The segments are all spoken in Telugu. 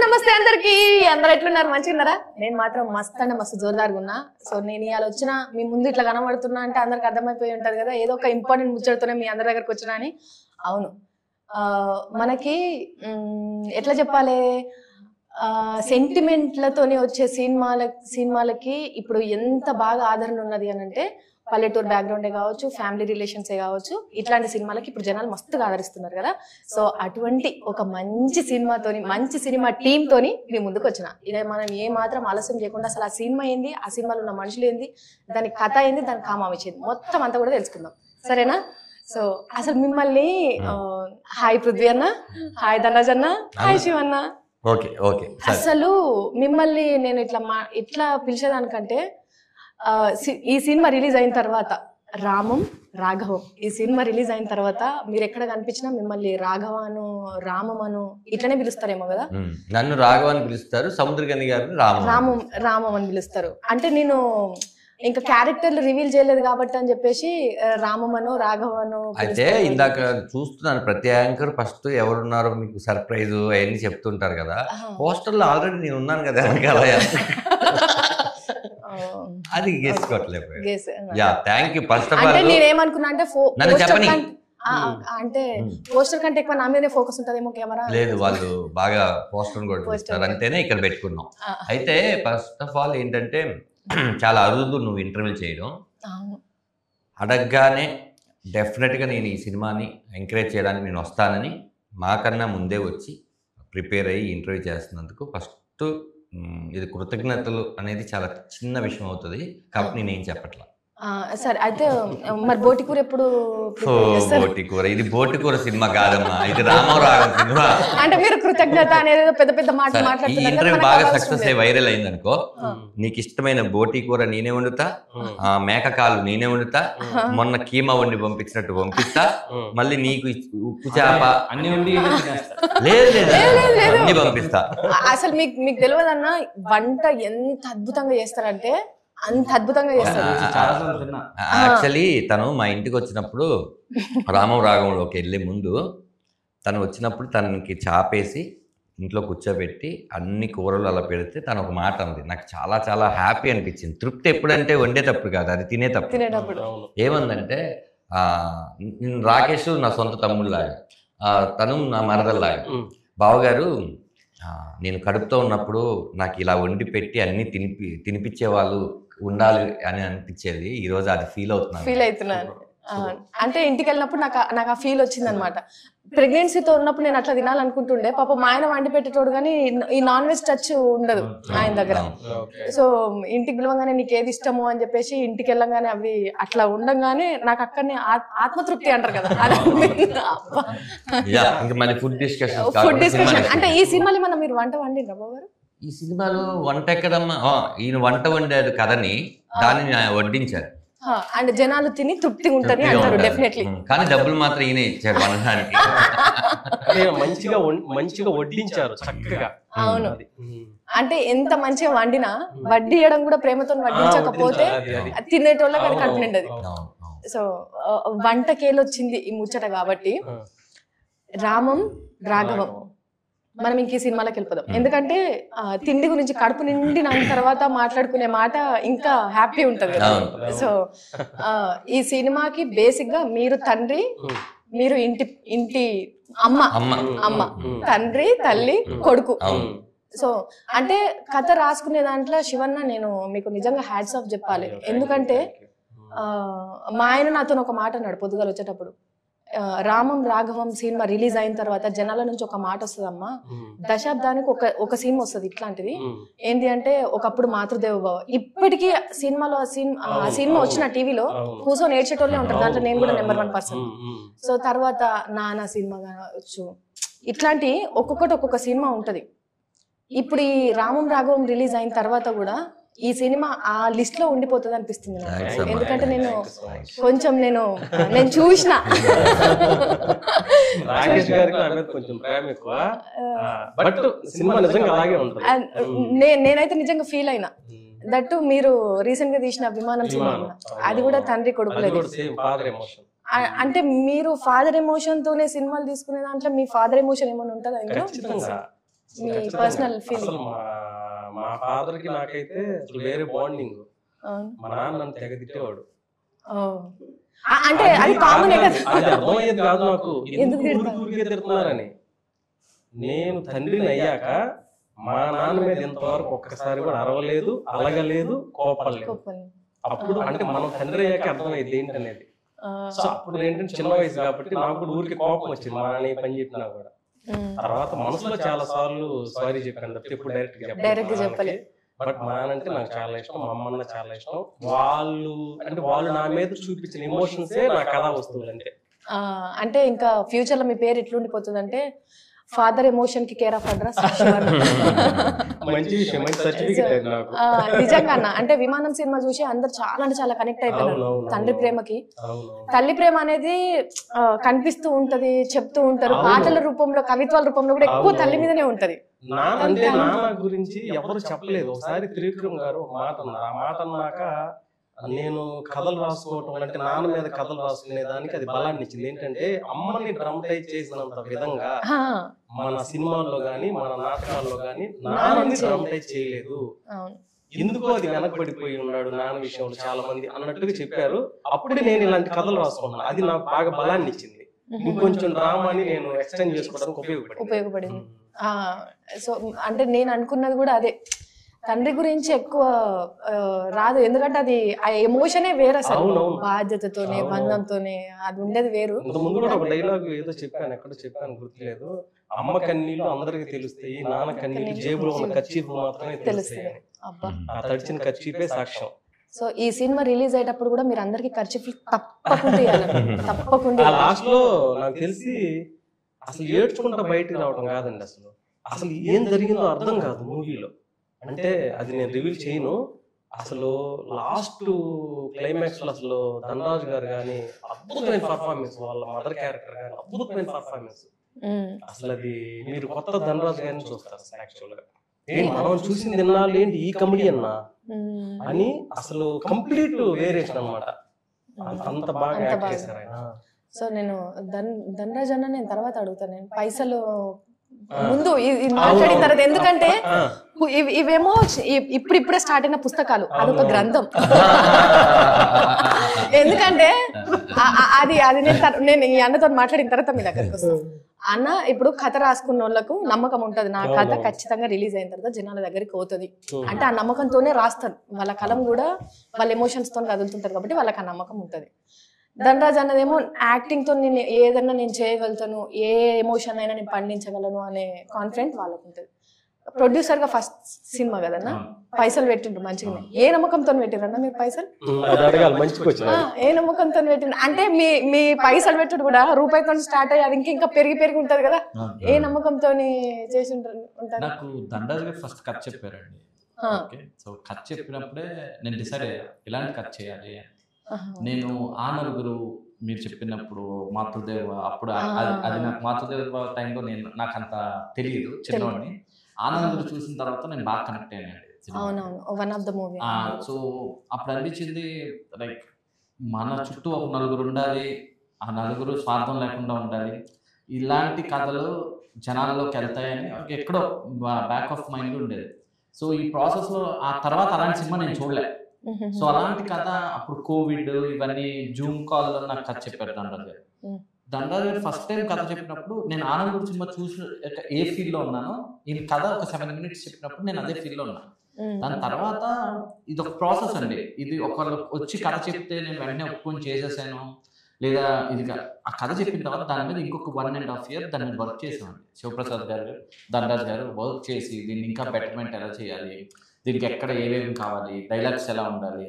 నమస్తే అందరికి. అందరు ఎట్లున్నారు? మంచిగా ఉన్నారా? నేను మాత్రం మస్త్ అంటే మస్తు జోరుదారుగా ఉన్నా. సో నేను ఇవాళ వచ్చిన మీ ముందు ఇట్లా కనబడుతున్నా అంటే అందరికి అర్థమైపోయి ఉంటది కదా, ఏదో ఒక ఇంపార్టెంట్ ముచ్చటతోనే మీ అందరి దగ్గరకు వచ్చినా అని. అవును, మనకి ఎట్లా చెప్పాలి, సెంటిమెంట్లతోనే వచ్చే సినిమాలకి ఇప్పుడు ఎంత బాగా ఆదరణ ఉన్నది అని అంటే, పల్లెటూరు బ్యాక్గ్రౌండే కావచ్చు, ఫ్యామిలీ రిలేషన్సే కావచ్చు, ఇట్లాంటి సినిమాలకి ఇప్పుడు జనాలు మస్తుగా ఆదరిస్తున్నారు కదా. సో అటువంటి ఒక మంచి సినిమాతోని, మంచి సినిమా టీమ్ తోని మీ ముందుకు వచ్చిన. ఇక మనం ఏ మాత్రం ఆలస్యం చేయకుండా అసలు ఆ సినిమా ఏంది, ఆ సినిమాలో ఉన్న మనుషులు ఏంది, దాని కథ ఏంది, దాని కామం ఇచ్చింది, మొత్తం అంతా కూడా తెలుసుకుందాం, సరేనా? సో అసలు మిమ్మల్ని హాయ్ పృథ్వీ అన్న, హాయ్ ధనరాజ్ అన్న, హాయ్ శివన్న. అసలు మిమ్మల్ని నేను ఇట్లా పిలిచేదానికంటే, ఈ సినిమా రిలీజ్ అయిన తర్వాత రామం రాఘవం, ఈ సినిమా రిలీజ్ అయిన తర్వాత మీరు ఎక్కడ కనిపించినా మిమ్మల్ని రాఘవను రామమను ఇట్లనే పిలుస్తారేమో కదా. నన్ను రాఘవ అని పిలుస్తారు, సముద్రగని గారిని రామం అని పిలుస్తారు. అంటే నేను ఇంకా క్యారెక్టర్లు రివీల్ చేయలేదు కాబట్టి అని చెప్పేసి రామమను రాఘవను. అయితే ఇందాక చూస్తున్నాను, ప్రతి యాంకర్ ఫస్ట్ ఎవరున్నారో మీకు సర్ప్రైజ్ అవన్నీ చెప్తుంటారు కదా. పోస్టర్ లో ఆల్రెడీ నేను ఉన్నాను కదా అది గెస్సుకోవట్లేదు. నేనేమనుకున్నా అంటే అంటే పోస్టర్ కంటే ఎక్కువ నా మీదే ఫోకస్ ఉంటదేమో కెమెరా. లేదు, వాళ్ళు బాగా పోస్టర్ కూడా చూస్తారు, అంటేనే ఇక్కడ పెట్టుకున్నాం. అయితే ఫస్ట్ ఆఫ్ ఆల్ ఏంటంటే, చాలా అరుదు నువ్వు ఇంటర్వ్యూ చేయడం. అడగగానే డెఫినెట్గా నేను ఈ సినిమాని ఎంకరేజ్ చేయడానికి నేను వస్తానని మాకన్నా ముందే వచ్చి ప్రిపేర్ అయ్యి ఇంటర్వ్యూ చేస్తున్నందుకు ఫస్ట్ ఇది కృతజ్ఞతలు అనేది చాలా చిన్న విషయం అవుతుంది కాబట్టి నేనేం చెప్పట్లా. సరే, అయితే మరి బోటికూర ఎప్పుడు? బోటికూర, ఇది బోటికూర సినిమా కాదమ్మా, ఇది రామరాగం సినిమా. అంటే మీరు కృతజ్ఞత అనేది పెద్ద పెద్ద మాట మాట్లాడుతున్నారు. ఈ ఇంటర్వ్యూ బాగా సక్సెస్ అయ్యి వైరల్ అయింది అనుకో, నీకు ఇష్టమైన బోటికూర నేనే వండుతా, మేకకాలు నేనే వండుతా, మొన్న కీమా వండి పంపించినట్టు పంపిస్తా, మళ్ళీ నీకు ఉప్పు చేప అన్ని వండి లేదు అన్ని పంపిస్తా. అసలు మీకు తెలియదన్నా, వంట ఎంత అద్భుతంగా చేస్తారంటే అంత అద్భుతంగా చేస్తారు. యాక్చువల్లీ తను మా ఇంటికి వచ్చినప్పుడు, రామం రాగంలోకి వెళ్ళే ముందు తను వచ్చినప్పుడు తనకి చాపేసి ఇంట్లో కూర్చోబెట్టి అన్ని కూరలు అలా పెడితే తను ఒక మాట అంది, నాకు చాలా చాలా హ్యాపీ అనిపించింది. తృప్తి ఎప్పుడంటే వండేటప్పుడు కాదు, అది తినేటప్పుడు. ఏమందంటే, రాకేష్ నా సొంత తమ్ముళ్ళలాగా, తను నా మరదల్లాగా. బావగారు, నేను కడుపుతో ఉన్నప్పుడు నాకు ఇలా వండి పెట్టి అన్ని తినిపించేవాళ్ళు ఉండాలి అని అనిపించేది. ఈరోజు అది ఫీల్ అవుతున్నాను. అంటే ఇంటికి వెళ్ళినప్పుడు నాకు ఆ ఫీల్ వచ్చింది అనమాట. ప్రెగ్నెన్సీతో ఉన్నప్పుడు నేను అట్లా తినాలనుకుంటుండే, పాప మా ఆయన వండి పెట్టేటోడు కానీ ఈ నాన్ వెజ్ టచ్ ఉండదు ఆయన దగ్గర. సో ఇంటికి పిలవగానే నీకు ఏది ఇష్టము అని చెప్పేసి ఇంటికి వెళ్ళంగానే అవి అట్లా ఉండగానే నాకు అక్కడనే ఆత్మతృప్తి అంటారు కదా. ఫుడ్ డిస్కషన్ అంటే ఈ సినిమాలో మనం మీరు వంట వండిరా బాబు గారు? ఈ సినిమాలో వంట ఎక్కడమ్మా, ఈయన వంట వండారు కదని దాన్ని వడ్డించారు. అంటే జనాలు తిని తృప్తిగా ఉంటుంది అంటారు డెఫినెట్లీ. కానీ డబ్బులు మాత్రం ఈయన ఇచ్చారు వండడానికి. మంచిగా వడ్డించారు చక్కగా. అవును, అంటే ఎంత మంచిగా వండినా వడ్డీయడం కూడా ప్రేమతో వడ్డించకపోతే తినేటోళ్ళకి అది కడుపు నిండదు. సో వంటకేలొచ్చింది ఈ ముచ్చట కాబట్టి రామం రాఘవం మనం ఇంక ఈ సినిమాలోకి వెళ్ళిపోదాం. ఎందుకంటే తిండి గురించి కడుపు నిండిన తర్వాత మాట్లాడుకునే మాట ఇంకా హ్యాపీ ఉంటది కదా. సో ఈ సినిమాకి బేసిక్ గా మీరు తండ్రి, మీరు ఇంటి అమ్మ, తండ్రి, తల్లి, కొడుకు. సో అంటే కథ రాసుకునే దాంట్లో శివన్న నేను మీకు నిజంగా హ్యాట్స్ ఆఫ్ చెప్పాలి. ఎందుకంటే మా ఆయన నాతో ఒక మాట అన్నాడు పొద్దుగాల వచ్చేటప్పుడు, రామం రాఘవం సినిమా రిలీజ్ అయిన తర్వాత జనాల నుంచి ఒక మాట వస్తుందమ్మా, దశాబ్దానికి ఒక సినిమా వస్తుంది ఇట్లాంటిది. ఏంటి అంటే, ఒకప్పుడు మాతృదేవ భవ, ఇప్పటికీ సినిమాలో సినిమా వచ్చిన టీవీలో కూర్చొని ఏడ్చేటోళ్ళే ఉంటారు, దాంట్లో నేను కూడా నెంబర్ 1 పర్సన్. సో తర్వాత నానా సినిమా కావచ్చు, ఇట్లాంటి ఒక్కొక్క సినిమా ఉంటది. ఇప్పుడు ఈ రామం రాఘవం రిలీజ్ అయిన తర్వాత కూడా ఈ సినిమా ఆ లిస్ట్ లో ఉండిపోతుంది అనిపిస్తుంది నాకు. ఎందుకంటే కొంచెం నేను చూసిన నేనైతే నిజంగా ఫీల్ అయినా. దట్టు మీరు రీసెంట్ గా తీసిన విమానం సినిమా, అది కూడా తండ్రి కొడుకులేదు. అంటే మీరు ఫాదర్ ఎమోషన్ తోనే సినిమాలు తీసుకునే దాంట్లో మీ ఫాదర్ ఎమోషన్ ఏమైనా ఉంటుందా? మీ పర్సనల్ అసలు ఫీలింగ్? మా ఫాదర్ కి నాకైతే అసలు వేరే బాండింగ్. మా నాన్న నన్ను తెగ తిట్టేవాడు. అంటే అది కామన్ కదా. అది అర్థమయ్యేది కాదు నాకు, ఎందుకు ఊరికే తిడుతున్నారని. నేను తండ్రిని అయ్యాక మా నాన్న మీద ఇంతవరకు ఒక్కసారి కూడా అరవలేదు, అలగలేదు, కోపలేదు. అప్పుడు అంటే మనం తండ్రి అయ్యాక అర్థమైంది ఏంటనేది. సో అప్పుడు ఏంటంటే చిన్న వయసు కాబట్టి నాకు కూడా ఊరికి కోపం వచ్చింది మా నాన్న పని చెప్పినా కూడా. తర్వాత మనసులో చాలా సార్లు సారీ చెప్పాను తప్పితే ఇప్పుడు డైరెక్ట్ గా చెప్పలేదు. బట్ మా నాన్న అంటే నాకు చాలా ఇష్టం, మా అమ్మ చాలా ఇష్టం. వాళ్ళు నా మీద చూపించిన ఎమోషన్సే నా కథా వస్తువులు అంటే. అంటే ఇంకా ఫ్యూచర్ లో మీ పేరు ఎట్లుండిపోతుంది అంటే ఫాదర్ ఎమోషన్ కి కేర్ ఆఫ్ అడ్రస్. మంచి విషయం, మంచి సర్టిఫికెట్ నాకు. నిజంగా అన్న, అంటే విమానం సినిమా చూసి అందరు చాలా అంటే చాలా కనెక్ట్ అయిపోయినారు తండ్రి ప్రేమకి. తల్లి ప్రేమ అనేది కనిపిస్తూ ఉంటది, చెప్తూ ఉంటారు పాటల రూపంలో, కవిత్వాల రూపంలో కూడా ఎక్కువ తల్లి మీదనే ఉంటది. అంటే నాన్న గురించి ఎవరు చెప్పలేదు. ఒకసారి త్రివిక్రమ్ గారు మాట అన్నారు. ఆ మాట అన్నాక నేను కథలు రాసుకోవటం అంటే నాన్న మీద కథలు రాసుకునే దానికి అది బలాన్ని ఇచ్చింది. ఏంటంటే అమ్మని డ్రామటైజ్ చేసినంత విధంగా మన సినిమాల్లో గానీ మన నాటకాల్లో గానీ నాన్నని డ్రామటైజ్ చేయలేదు. ఎందుకో అది వెనకబడిపోయి ఉన్నాడు నాన్న విషయంలో చాలా మంది అన్నట్టుగా చెప్పారు. అప్పుడే నేను ఇలాంటి కథలు రాసుకున్నాను. అది నాకు బాగా బలాన్ని ఇచ్చింది. ఇంకొంచెం డ్రామాని నేను ఎక్స్టెండ్ చేసుకోవడానికి ఉపయోగపడింది. సో అంటే నేను అనుకున్నది కూడా అదే, తండ్రి గురించి ఎక్కువ రాదు, ఎందుకంటే అది ఆ ఎమోషనే వేరు అసలు. బాధ్యతతోనే బంధంతోనే అది ఉండేది వేరు. ముందు కూడా ఒక డైలాగ్ ఏదో చెప్పాను, ఎక్కడ చెప్పాను గుర్తులేదు. అమ్మ కన్నీళ్లు అందరికి తెలుస్తాయి, నాన్న కన్నీళ్లు జేబులో ఉన్న కర్చీఫ్ మాత్రమే తెలుస్తాయి. ఆ తడిచిన కర్చీఫే సాక్ష్యం. సో ఈ సినిమా రిలీజ్ అయ్యేటప్పుడు కూడా మీరు అందరికి కర్చీఫ్ తప్పకుండా. లాస్ట్ లో నాకు తెలిసి అసలు ఏడ్చుకుంటా బయటికి రావడం కాదండి, అసలు ఏం జరిగిందో అర్థం కాదు మూవీలో. అంటే అది నేను రివీల్ చేయను. అసలు లాస్ట్ క్లైమాక్స్ లో అసలు ధనరాజు గారు కానీ అద్భుతమైన పర్ఫార్మెన్స్, వాళ్ళ మదర్ క్యారెక్టర్ కానీ అద్భుతమైన పర్ఫార్మెన్స్. అసలు అది మీరు కొత్త ధనరాజు గారిని చూస్తారు యాక్చువల్ గా. మనం చూసింది ఎన్నాళ్ళు ఏంటి ఈ కమెడియన్ అని అసలు కంప్లీట్ వేరియేషన్ అన్నమాట. అంత బాగా యాక్ట్ చేశారు ఆయన. సో నేను ధనరాజ్ అన్న నేను తర్వాత అడుగుతాను, నేను పైసలు ముందు మాట్లాడిన తర్వాత, ఎందుకంటే ఇవేమో ఇప్పుడిప్పుడే స్టార్ట్ అయిన పుస్తకాలు, అదొక గ్రంథం. ఎందుకంటే అది నేను ఈ అన్నతో మాట్లాడిన తర్వాత మీ దగ్గరకు వస్తాను. అన్న ఇప్పుడు కథ రాసుకున్న వాళ్ళకు నమ్మకం ఉంటది, నా కథ ఖచ్చితంగా రిలీజ్ అయిన తర్వాత జనాల దగ్గరికి పోతుంది అంటే ఆ నమ్మకంతోనే రాస్తారు. వాళ్ళ కలం కూడా వాళ్ళ ఎమోషన్స్ తో కదులుతుంటారు కాబట్టి వాళ్ళకి ఆ నమ్మకం ఉంటది. ధనరాజ్ అన్నదేమో యాక్టింగ్ తో నేను ఏదన్నా నేను చేయగలుగుతాను, ఏ ఎమోషన్ అయినా నేను పండించగలను అనే కాన్ఫిడెంట్ వాళ్ళకు ఉంటుంది. ప్రొడ్యూసర్ గా ఫస్ట్ సినిమా కదన్నా, పైసలు పెట్టిండ్రు మంచిగానే. ఏ నమ్మకంతో పెట్టిరన్నా మీరు పైసలు? ఏ నమ్మకంతో పెట్టిండ్రు అంటే మీ పైసలు పెట్టుడు కూడా రూపాయితో స్టార్ట్ అయ్యి అది ఇంకా పెరిగి ఉంటది కదా, ఏ నమ్మకంతో చేసి ఉంటారు? నాకు ధనరాజ్ గారు ఫస్ట్ కథ చెప్పారండి. సో కథ చెప్పినప్పుడే నేను డిసైడ్ అయ్యా ఇలాంటి కథ చేయాలి. నేను ఆ నలుగురు మీరు చెప్పినప్పుడు మాతృదేవ, అప్పుడు అది నాకు మాతృదేవ టైంలో నాకు అంత తెలియదు, చిన్నవాడిని. ఆ నలుగురు చూసిన తర్వాత నేను బాగా కనెక్ట్ అయ్యాను. సో అప్పుడు అనిపించింది లైక్ మన చుట్టూ ఒక నలుగురు ఉండాలి, ఆ నలుగురు స్వార్థం లేకుండా ఉండాలి, ఇలాంటి కథలు జనాల్లోకి వెళ్తాయని ఎక్కడో బ్యాక్ ఆఫ్ మైండ్ ఉండేది. సో ఈ ప్రాసెస్ లో ఆ తర్వాత అలాంటి సినిమా నేను చూడలే. సో అలాంటి కథ అప్పుడు కోవిడ్ ఇవన్నీ జూమ్ కాల్ లో నాకు కథ చెప్పారు ధనరాజ్ గారు. ధనరాజ్ గారు ఫస్ట్ టైం కథ చెప్పినప్పుడు నేను ఆనంద్ సినిమా చూసి ఏ ఫీల్ లో ఉన్నానో, ఈ కథ ఒక 7 minutes చెప్పినప్పుడు నేను అదే ఫీల్ లో ఉన్నాను. దాని తర్వాత ఇది ఒక ప్రాసెస్ అండి. ఇది ఒకళ్ళు వచ్చి కథ చెప్తే నేను వెంటనే ఒప్పుకొని చేసేసాను, లేదా ఇది ఆ కథ చెప్పిన తర్వాత దాని మీద ఇంకొక 1.5 year దాని మీద వర్క్ చేసామండి. శివప్రసాద్ గారు, ధనరాజ్ గారు వర్క్ చేసి దీన్ని ఇంకా బెటర్మెంట్ ఎలా చేయాలి, దీనికి ఎక్కడ ఏమేమి కావాలి, డైలాగ్స్ ఎలా ఉండాలి,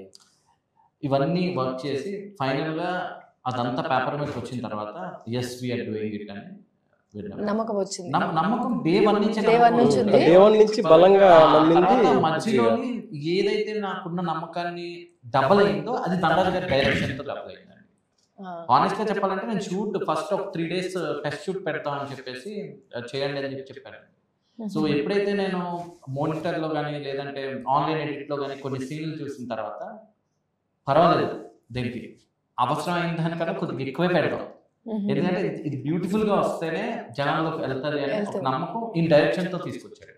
ఇవన్నీ వర్క్ చేసి ఫైనల్గా అదంతా పేపర్ మీద వచ్చిన తర్వాత ఎస్ వీఆర్ డూయింగ్ ఇట్ అని నమ్మకం వచ్చింది. నమ్మకం డే వన్ నుంచి బలంగా మధ్యలోని ఏదైతే నాకున్న నమ్మకాన్ని డబల్ అయిందో అది ధనరాజ్ గారి డైరెక్షన్ తో డబల్ అయిందండి. ఆనెస్ట్ గా చెప్పాలంటే నేను షూట్ ఫస్ట్ ఒక 3 days టెస్ట్ షూట్ పెడతామని చెప్పేసి చేయండి అని చెప్పాను. సో ఎప్పుడైతే నేను మోనిటర్లో కానీ లేదంటే ఆన్లైన్ ఎడిట్లో కానీ కొన్ని సీన్లు చూసిన తర్వాత పర్వాలేదు, దీనికి అవసరమైన దానికన్నా కొద్దిగా ఎక్కువే పెడతాం, ఎందుకంటే ఇది బ్యూటిఫుల్ గా వస్తేనే జనాల్లోకి వెళ్తాది అనే ఒక నమ్మకం ఈ డైరెక్షన్ తో తీసుకొచ్చాడు.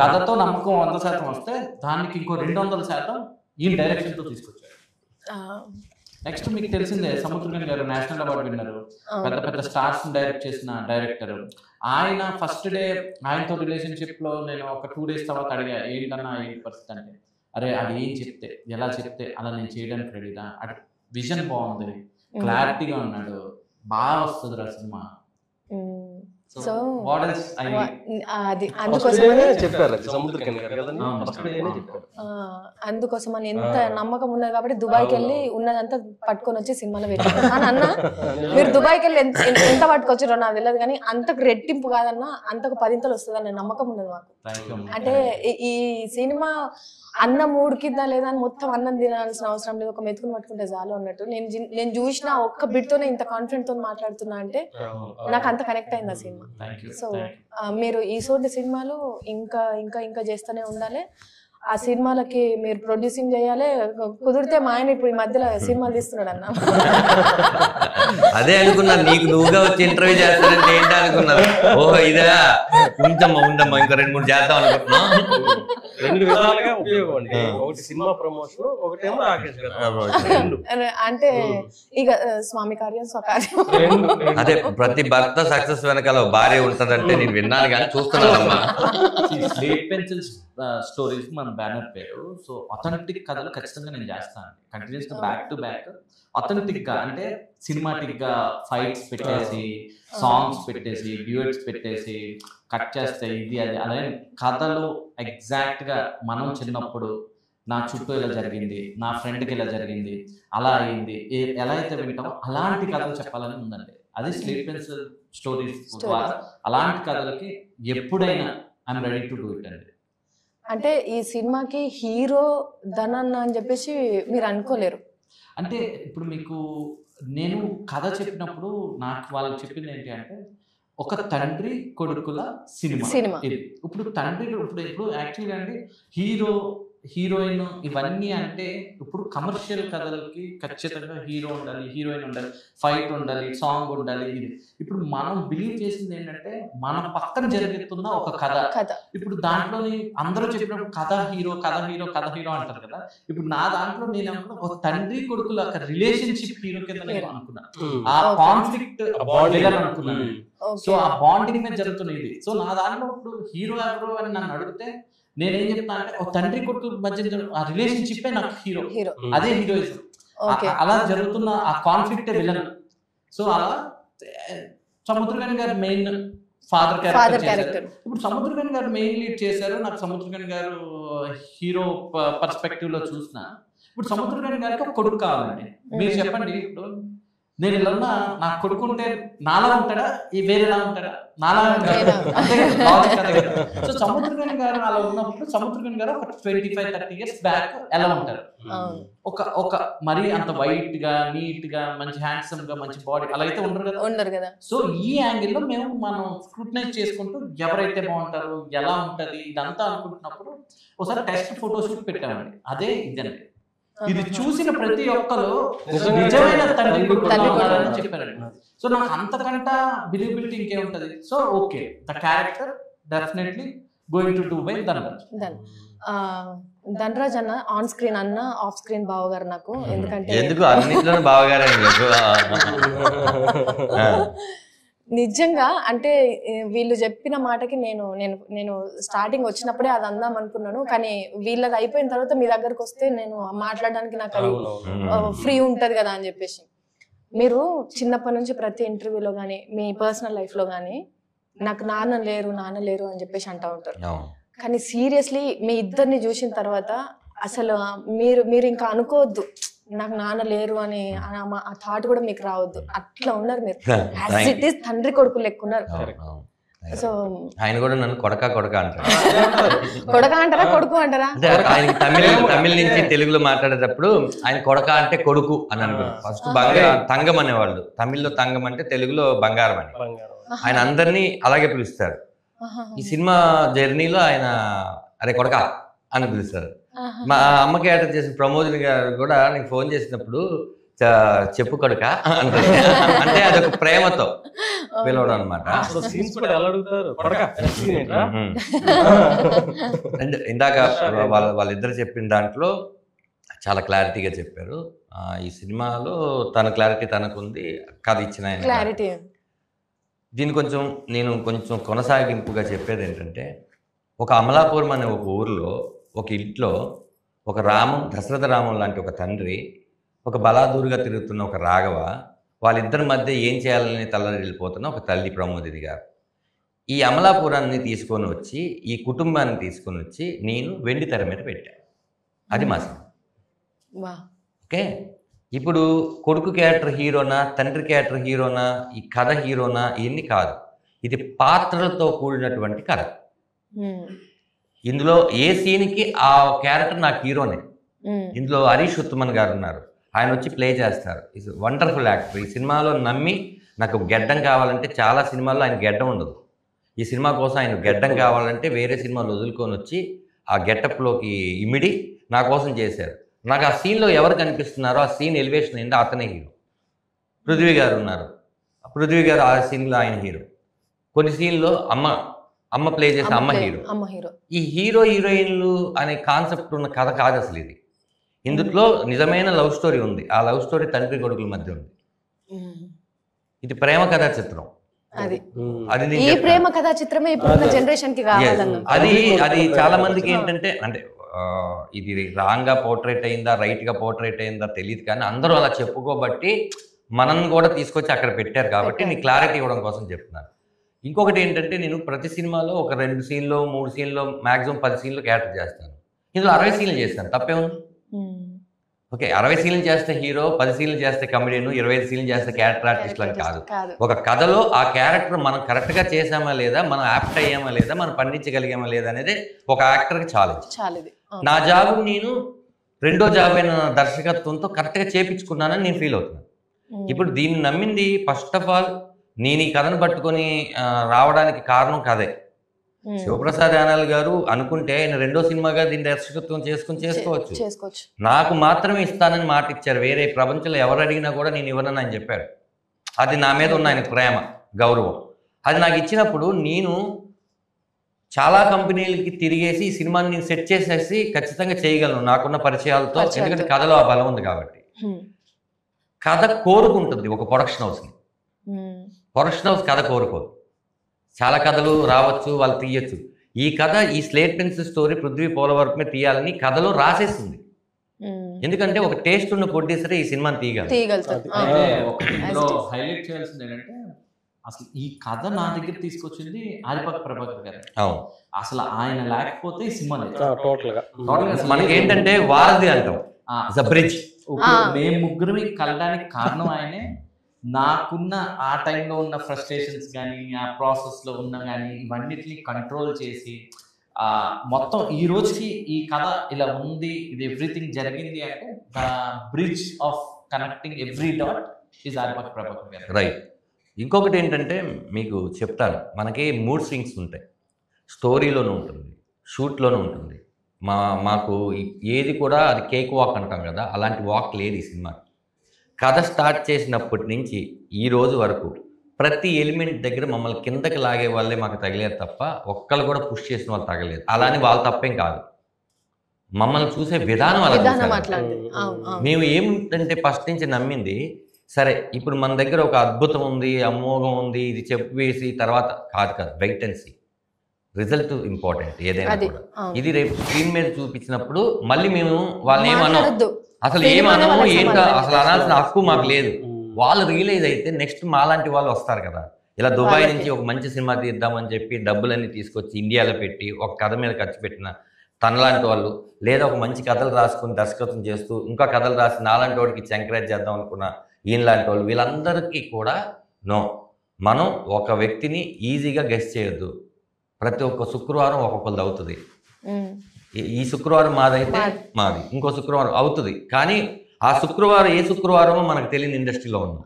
కథతో నమ్మకం 100% వస్తే దానికి ఇంకో 200% ఈ డైరెక్షన్ తో తీసుకొచ్చాడు. నెక్స్ట్ మీకు తెలిసిందే సముద్రగని గారు నేషనల్ అవార్డు విన్నారు, పెద్ద పెద్ద స్టార్స్ డైరెక్ట్ చేసిన డైరెక్టర్. ఆయన ఫస్ట్ డే ఆయనతో రిలేషన్షిప్ లో నేను ఒక 2 days తర్వాత అడిగా ఏంటన్నా ఏంటి పరిస్థితి అంటే, అరే అది ఏం చెప్తే ఎలా చెప్తే అలా నేను చేయడానికి రెడీదా, అటు విజన్ బాగుంది, క్లారిటీగా ఉన్నాడు, బాగా వస్తుంది ఆ సినిమా. సో అది అందుకోసమని ఎంత నమ్మకం ఉన్నది కాబట్టి దుబాయ్కి వెళ్ళి ఉన్నదంతా పట్టుకొని వచ్చి సినిమాలో పెట్టారు అని అన్న. మీరు దుబాయ్కి వెళ్ళి ఎంత పట్టుకొచ్చారో నాకు తెలియదు, కానీ అంతకు రెట్టింపు కాదన్నా అంతకు 10 వస్తుంది అనే నమ్మకం ఉన్నది మాకు. అంటే ఈ సినిమా అన్నం ఉడికిద్దా లేదా అని మొత్తం అన్నం తినాల్సిన అవసరం లేదు, ఒక మెతుకుని పట్టుకుంటే చాలు అన్నట్టు. నేను చూసిన ఒక్క బిట్తోనే ఇంత కాన్ఫిడెంట్ తో మాట్లాడుతున్నా అంటే నాకు అంత కనెక్ట్ అయింది ఆ సినిమా. సో మీరు ఈ సోటి సినిమాలు ఇంకా ఇంకా ఇంకా చేస్తూనే ఉండాలి. ఆ సినిమాలకి మీరు ప్రొడ్యూసింగ్ చేయాలి. కుదిరితే మా ఆయన ఇప్పుడు ఈ మధ్యలో సినిమాలు తీస్తున్నాడు అన్న. అదే అనుకున్నా, నీకు నువ్వుగా వచ్చి ఇంటర్వ్యూ చేస్తానంటే ఏంటి అనుకున్నావు. ఓహో ఇదా, ఉంచమ్మా ఉండమ్మా ఇంకా 2-3 చేద్దాం అనుకుంటున్నాం. 2 విధాలుగా ఉపయోగం అండి, ఒకటి సినిమా ప్రమోషన్, ఒకటేమో అంటే ఇక స్వామి కార్యం స్వకార్యం. అదే ప్రతి భర్త సక్సెస్ వెనకాల భార్య ఉంటదంటే నేను విన్నాను కానీ చూస్తున్నానమ్మా. స్లేట్ పెన్సిల్ స్టోరీస్ మన బ్యానర్ పేరు. సో అథెంటిక్ కథలు ఖచ్చితంగా నేను చేస్తాను కంటిన్యూస్ గా, బ్యాక్ టు బ్యాక్ అథెంటిక్ గా. అంటే సినిమాటిక్ గా ఫైట్స్ పెట్టేసి, సాంగ్స్ పెట్టేసి, డ్యూయట్స్ పెట్టేసి కట్ చేస్తే ఇది అది అలాగే కథలు ఎగ్జాక్ట్ గా మనం చిన్నప్పుడు నా చుట్టూ ఇలా జరిగింది, నా ఫ్రెండ్కి ఇలా జరిగింది, అలా అయింది, ఎలా అయితే వింటామో అలాంటి కథలు చెప్పాలని ఉందండి. అది స్లేట్ పెన్సిల్ స్టోరీస్ ద్వారా అలాంటి కథలకి ఎప్పుడైనా I'm ready to do it అండి. అంటే ఈ సినిమాకి హీరో ధనన్న అని చెప్పేసి మీరు అనుకోలేరు. అంటే ఇప్పుడు మీకు నేను కథ చెప్పినప్పుడు నాకు వాళ్ళు చెప్పింది ఏంటి అంటే, ఒక తండ్రి కొడుకుల సినిమా ఇది. ఇప్పుడు తండ్రి ఇప్పుడు యాక్చువల్గా అండి హీరోయిన్ ఇవన్నీ అంటే ఇప్పుడు కమర్షియల్ కథలకి ఖచ్చితంగా హీరో ఉండాలి, హీరోయిన్ ఉండాలి, ఫైట్ ఉండాలి, సాంగ్ ఉండాలి. ఇది ఇప్పుడు మనం బిలీవ్ చేసింది ఏంటంటే మన పక్కన జరుగుతున్న ఒక కథ. ఇప్పుడు దాంట్లోని అందరూ చెప్పినప్పుడు కథ హీరో అంటారు కదా. ఇప్పుడు నా దాంట్లో నేను అనుకున్నా ఒక తండ్రి కొడుకుల రిలేషన్షిప్ హీరో కింద నేను అనుకున్నా, ఆ కాన్ఫ్లిక్ట్ అనుకున్నాను. సో ఆ బాండింగ్ మీద జరుగుతున్న ఇది. సో నా దాంట్లో ఇప్పుడు హీరో ఎవరు అని నన్ను అడిగితే నేనేం చెప్తా అంటే ఒక తండ్రి కొడుకు మధ్య ఆ రిలేషన్షిప్ నాకు హీరో, అదే హీరోయిజం. అలా జరుగుతున్న ఆ కాన్ఫ్లిక్ట్ విలన్. సో అలా సముద్రగని గారు మెయిన్ ఫాదర్ క్యారెక్టర్. ఇప్పుడు సముద్రగని గారు మెయిన్ లీడ్ చేశారు. నాకు సముద్రగని గారు హీరో పర్స్పెక్టివ్ లో చూసిన, ఇప్పుడు సముద్రగని గారికి ఒక కొడుకు కావాలండి. మీరు చెప్పండి, ఇప్పుడు నేను ఇలా ఉన్నా నాకు కొడుకుంటే నాలా ఉంటాడా, ఈ వేరేలా ఉంటాడా? నాలా ఉంటాడు. సో సముద్రగని గారు అలా ఉన్నప్పుడు సముద్రగని గారు ఒక 25-30 years బ్యాక్ ఎలా ఉంటారు? ఒక మరీ అంత వైట్ గా, నీట్ గా, మంచి హ్యాండ్సమ్ గా, మంచి బాడీ అలా అయితే ఉండరు కదా. సో ఈ యాంగిల్ లో మనం స్క్రూటనైజ్ చేసుకుంటూ ఎవరైతే బాగుంటారు, ఎలా ఉంటది ఇదంతా అనుకుంటున్నప్పుడు ఒకసారి టెస్ట్ ఫోటోషూట్ పెట్టామండి. అదే ఇదండి. ఇది చూసిన ప్రతి ఒక్కరు నిజమైన తండ్రి కొడుకు చెప్పారండి. సో నాకు అంతకంటే బిలీవబిలిటీ ఇంకేముంటది. So okay, the character definitely going to do by Dhanraj. Dhanraj అన్న ఆన్ స్క్రీన్ అన్న, ఆఫ్ స్క్రీన్ బావగారు నాకు. ఎందుకంటే నిజంగా అంటే వీళ్ళు చెప్పిన మాటకి నేను స్టార్టింగ్ వచ్చినప్పుడే అది అందాం అనుకున్నాను, కానీ వీళ్ళది అయిపోయిన తర్వాత మీ దగ్గరకు వస్తే నేను మాట్లాడడానికి నాకు అది ఫ్రీ ఉంటది కదా అని చెప్పేసి. మీరు చిన్నప్పటి నుంచి ప్రతి ఇంటర్వ్యూలో కానీ మీ పర్సనల్ లైఫ్ లో కానీ నాకు నాన్న లేరు అని చెప్పేసి అంటూ ఉంటారు. కానీ సీరియస్లీ మీ ఇద్దరిని చూసిన తర్వాత అసలు మీరు ఇంకా అనుకోవద్దు నాకు నాన్న లేరు అని ఆ థాట్ కూడా మీకు రావద్దు. అట్లా ఉన్నారు మీరు, యాజ్ ఇట్ ఈస్ తండ్రి కొడుకు లెక్క ఉన్నారు. సో ఆయన కూడా నన్ను కొడక అంటారు. కొడక అంటారా, కొడుకు అంటారా? ఆయన తమిళ నుంచి తెలుగులో మాట్లాడేటప్పుడు ఆయన కొడక అంటే కొడుకు అని అనుకున్నాను. ఫస్ట్ తంగం అనేవాళ్ళు, తమిళ్లో తంగం అంటే తెలుగులో బంగారం అని. ఆయన అందరినీ అలాగే పిలుస్తారు. ఈ సినిమా జర్నీలో ఆయన అరే కొడక అని పిలుస్తారు. మా అమ్మ క్యారెక్టర్ చేసిన ప్రమోదిని గారు కూడా నీకు ఫోన్ చేసినప్పుడు చెప్పు కొడుక అంటది. అంటే అదొక ప్రేమతో పిలవడం అనమాట. అసలు సీన్స్ కూడా ఎలా అడుగుతారు, కొడకా scene ఏంట్రా? అండ్ ఇందాక వాళ్ళిద్దరు చెప్పిన దాంట్లో చాలా క్లారిటీగా చెప్పారు. ఈ సినిమాలో తన క్లారిటీ తనకుంది, కథ ఇచ్చిన ఆయన క్లారిటీ. దీన్ని నేను కొంచెం కొనసాగింపుగా చెప్పేది ఏంటంటే, ఒక అమలాపురం అనే ఒక ఊరిలో ఒక ఇంట్లో ఒక దశరథ రామం లాంటి ఒక తండ్రి, ఒక బలాదూరుగా తిరుగుతున్న ఒక రాఘవ, వాళ్ళిద్దరి మధ్య ఏం చేయాలని తల్లడిల్లిపోతున్న ఒక తల్లి ప్రమోదిని గారు. ఈ అమలాపురాన్ని తీసుకొని వచ్చి, ఈ కుటుంబాన్ని తీసుకొని వచ్చి నేను వెండి తెర మీద పెట్టాను. అది మా సినిమా. ఓకే, ఇప్పుడు కొడుకు క్యారెక్టర్ హీరోనా, తండ్రి క్యారెక్టర్ హీరోనా, ఈ కథ హీరోనా, ఇవన్నీ కాదు. ఇది పాత్రలతో కూడినటువంటి కథ. ఇందులో ఏ సీన్కి ఆ క్యారెక్టర్ నాకు హీరోనే. ఇందులో హరీష్ ఉత్తమన్ గారు ఉన్నారు, ఆయన వచ్చి ప్లే చేస్తారు. Is wonderful actor. ఈ సినిమాలో నమ్మి నాకు గెడ్డం కావాలంటే, చాలా సినిమాల్లో ఆయన గెడ్డం ఉండదు, ఈ సినిమా కోసం ఆయన గెడ్డం కావాలంటే వేరే సినిమాలు వదులుకొని వచ్చి ఆ గెటప్లోకి ఇమిడి నా కోసం చేశారు. నాకు ఆ సీన్లో ఎవరు కనిపిస్తున్నారో ఆ సీన్ ఎలివేషన్ అయింది, అతనే హీరో. పృథ్వీ గారు ఉన్నారు, పృథ్వీ గారు ఆ సీన్లో ఆయన హీరో. కొన్ని సీన్లో అమ్మ ప్లే చేసే అమ్మ హీరో. ఈ హీరో హీరోయిన్లు అనే కాన్సెప్ట్ ఉన్న కథ కాదు అసలు ఇది. ఇందులో నిజమైన లవ్ స్టోరీ ఉంది. ఆ లవ్ స్టోరీ తండ్రి కొడుకుల మధ్య ఉంది. ఇది ప్రేమ కథా చిత్రం. అది ఈ ప్రేమ కథా చిత్రమే ఇప్పుడున్న జనరేషన్ కి కావాలన్న. అది చాలా మందికి ఏంటంటే, అంటే ఇది రాంగ్గా పోర్ట్రేట్ అయిందా, రైట్గా పోర్ట్రేట్ అయిందా తెలియదు, కానీ అందరూ అలా చెప్పుకోబట్టి మనల్ని కూడా తీసుకొచ్చి అక్కడ పెట్టారు కాబట్టి నీ క్లారిటీ ఇవ్వడం కోసం చెప్తున్నాను. ఇంకొకటి ఏంటంటే, నేను ప్రతి సినిమాలో ఒక 2 సీన్లో 3 సీన్లో మ్యాక్సిమం 10 సీన్లు క్యారెక్టర్ చేస్తాను. ఇందులో 60 సీన్లు చేస్తాను, తప్పే ఉంది. ఓకే, 60 సీన్లు చేస్తే హీరో, 10 సీన్లు చేస్తే కమెడియన్, 25 సీన్లు చేస్తే క్యారెక్టర్ ఆర్టిస్ట్ అని కాదు. ఒక కథలో ఆ క్యారెక్టర్ మనం కరెక్ట్గా చేసామా లేదా, మనం యాప్ట్ అయ్యామా లేదా, మనం పండించగలిగామా లేదా అనేది ఒక యాక్టర్కి ఛాలెంజ్. నా జాబ్ నేను రెండో జాబ్ అయిన దర్శకత్వంతో కరెక్ట్గా చేపించుకున్నానని నేను ఫీల్ అవుతున్నాను. ఇప్పుడు దీన్ని నమ్మింది ఫస్ట్ ఆఫ్ ఆల్, నేను ఈ కథను పట్టుకొని రావడానికి కారణం కథే. శివప్రసాద్ యానాల్ గారు అనుకుంటే ఆయన రెండో సినిమాగా దీన్ని దర్శకత్వం చేసుకోవచ్చు. నాకు మాత్రమే ఇస్తానని మాట ఇచ్చారు. వేరే ప్రపంచంలో ఎవరు అడిగినా కూడా నేను ఇవ్వనని ఆయన చెప్పారు. అది నా మీద ఉన్న ఆయన ప్రేమ, గౌరవం. అది నాకు ఇచ్చినప్పుడు నేను చాలా కంపెనీలకి తిరిగేసి ఈ సినిమాని నేను సెట్ చేసేసి ఖచ్చితంగా చేయగలను నాకున్న పరిచయాలతో. ఎందుకంటే కథలో ఆ బలం ఉంది కాబట్టి. కథ కోరుకుంటుంది ఒక ప్రొడక్షన్ హౌస్ని. ప్రొడక్షన్ హౌస్ కథ కోరుకోదు. చాలా కథలు రావచ్చు, వాళ్ళు తీయచ్చు. ఈ కథ, ఈ స్లేట్ పెన్సిల్ స్టోరీ పృథ్వీ పోలవరమే తీయాలని కథలో రాసేస్తుంది. ఎందుకంటే ఒక టేస్ట్ ఉన్న ప్రొడ్యూసరే ఈ సినిమాని తీయగలరు. హైలైట్ చేయాల్సింది ఏంటంటే, అసలు ఈ కథ నా దగ్గర తీసుకొచ్చింది ఆదిపక్ ప్రభాకర్ గారు. అవును, అసలు ఆయన లేకపోతే ఈ సినిమా టోటల్ గా మనకి ఏంటంటే వారధి అంటాం, బ్రిడ్జ్. మేము ముగ్గురు కలడానికి కారణం ఆయనే. నాకున్న ఆ టైంలో ఉన్న ఫ్రస్ట్రేషన్స్ కానీ, ఆ ప్రాసెస్లో ఉన్న కానీ, ఇవన్నిటిని కంట్రోల్ చేసి మొత్తం ఈ రోజుకి ఈ కథ ఇలా ఉంది, ఇది ఎవ్రీథింగ్ జరిగింది అంటే the bridge of connecting every dot is Adipak Prabhakar garu. Right. ఇంకొకటి ఏంటంటే మీకు చెప్తాను, మనకి 3 స్వింగ్స్ ఉంటాయి. స్టోరీలోనూ ఉంటుంది, షూట్లోనూ ఉంటుంది. మాకు ఏది కూడా అది కేక్ వాక్ అంటాం కదా, అలాంటి వాక్ లేదు ఈ సినిమాకి. కథ స్టార్ట్ చేసినప్పటి నుంచి ఈ రోజు వరకు ప్రతి ఎలిమెంట్ దగ్గర మమ్మల్ని కిందకి లాగే వాళ్ళే మాకు తగిలేరు తప్ప ఒక్కళ్ళు కూడా పుష్ చేసిన వాళ్ళు తగలేదు. అలాని వాళ్ళ తప్పేం కాదు, మమ్మల్ని చూసే విధానం అలా. మేము ఏమిటంటే ఫస్ట్ నుంచి నమ్మింది, సరే ఇప్పుడు మన దగ్గర ఒక అద్భుతం ఉంది, అమోఘం ఉంది, ఇది చెప్పేసి తర్వాత కాదు, wait and see. Result important ఏదైనా కూడా. ఇది రేపు స్క్రీన్ మీద చూపించినప్పుడు మళ్ళీ మేము వాళ్ళని ఏమనము, అసలు ఏమనము, ఏంటో అసలు అనాల్సిన హక్కు మాకు లేదు. వాళ్ళు రియలైజ్ అయితే నెక్స్ట్ మాలాంటి వాళ్ళు వస్తారు కదా, ఇలా దుబాయ్ నుంచి ఒక మంచి సినిమా తీద్దామని చెప్పి డబ్బులన్నీ తీసుకొచ్చి ఇండియాలో పెట్టి ఒక కథ మీద ఖర్చు పెట్టిన తనలాంటి వాళ్ళు, లేదా ఒక మంచి కథలు రాసుకుని దర్శకత్వం చేస్తూ ఇంకా కథలు రాసి నాలాంటి వాడికి ఎంకరేజ్ చేద్దాం అనుకున్న ఈయనలాంటి వాళ్ళు, వీళ్ళందరికీ కూడా నో, మనం ఒక వ్యక్తిని ఈజీగా గెస్ చేయొద్దు. ప్రతి ఒక్క శుక్రవారం ఒక్కొక్కరిది అవుతుంది. ఈ శుక్రవారం మాదైతే మాది, ఇంకో శుక్రవారం అవుతుంది. కానీ ఆ శుక్రవారం ఏ శుక్రవారమో మనకు తెలియని ఇండస్ట్రీలో ఉన్నాం.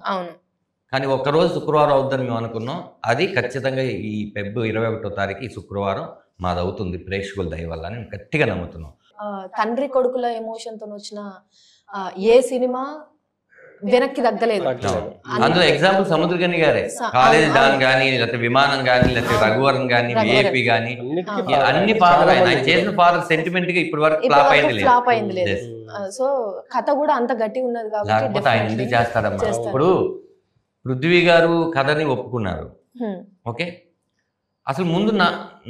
కానీ ఒక్కరోజు శుక్రవారం అవుద్దని మేము అనుకున్నాం. అది ఖచ్చితంగా ఈ ఫిబ్రవరి 21వ తారీఖు ఈ శుక్రవారం మాది అవుతుంది, ప్రేక్షకుల దయ వల్ల అని గట్టిగా నమ్ముతున్నాం. తండ్రి కొడుకుల ఎమోషన్తో వచ్చిన ఏ సినిమా వెనక్కి తగ్గలేదు. అందులో ఎగ్జాంపుల్ సముద్రగని గారే, కాలేజ్ డాన్ గానీ, లేకపోతే విమానం గానీ, లేకపోతే రఘువరన్ గానీ, విఐపి గానీ, అన్ని ఫాదర్ ఆయన చేసిన ఫాదర్ సెంటిమెంట్ గా ఇప్పటి వరకు ఫ్లాప్ అయింది లేదు. సో కథ కూడా అంత గట్టి ఉన్నది కాబట్టి ఆయన ఎందుకు చేస్తారమ్మా. ఇప్పుడు పృథ్వీ గారు కథని ఒప్పుకున్నారు, ఓకే. అసలు ముందు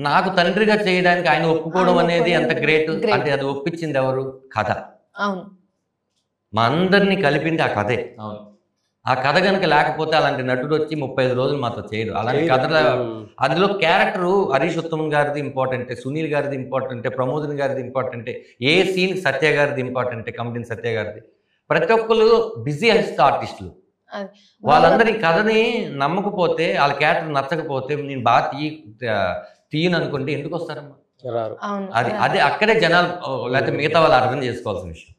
నాకు తండ్రిగా చేయడానికి ఆయన ఒప్పుకోవడం అనేది ఎంత గ్రేట్ అంటే అది ఒప్పించింది ఎవరు? కథ. మా అందరినీ కలిపింది ఆ కథే. ఆ కథ కనుక లేకపోతే అలాంటి నటుడు వచ్చి 35 రోజులు మాతో చేయడు. అలాంటి కథల అందులో క్యారెక్టరు హరీష్ ఉత్తమ్ గారిది ఇంపార్టెంట్, సునీల్ గారిది ఇంపార్టెంట్, ప్రమోదన్ గారిది ఇంపార్టెంట్, ఏ సీన్ సత్య గారిది ఇంపార్టెంట్, కంపెనీ సత్య గారిది. ప్రతి ఒక్కరు బిజీ ఆర్టిస్టులు. వాళ్ళందరి కథని నమ్మకపోతే, వాళ్ళ క్యారెక్టర్ నచ్చకపోతే నేను బాగా తీయను అనుకుంటే ఎందుకు వస్తారమ్మా? అది అక్కడే జనాలు లేకపోతే మిగతా వాళ్ళు అర్థం చేసుకోవాల్సిన విషయం.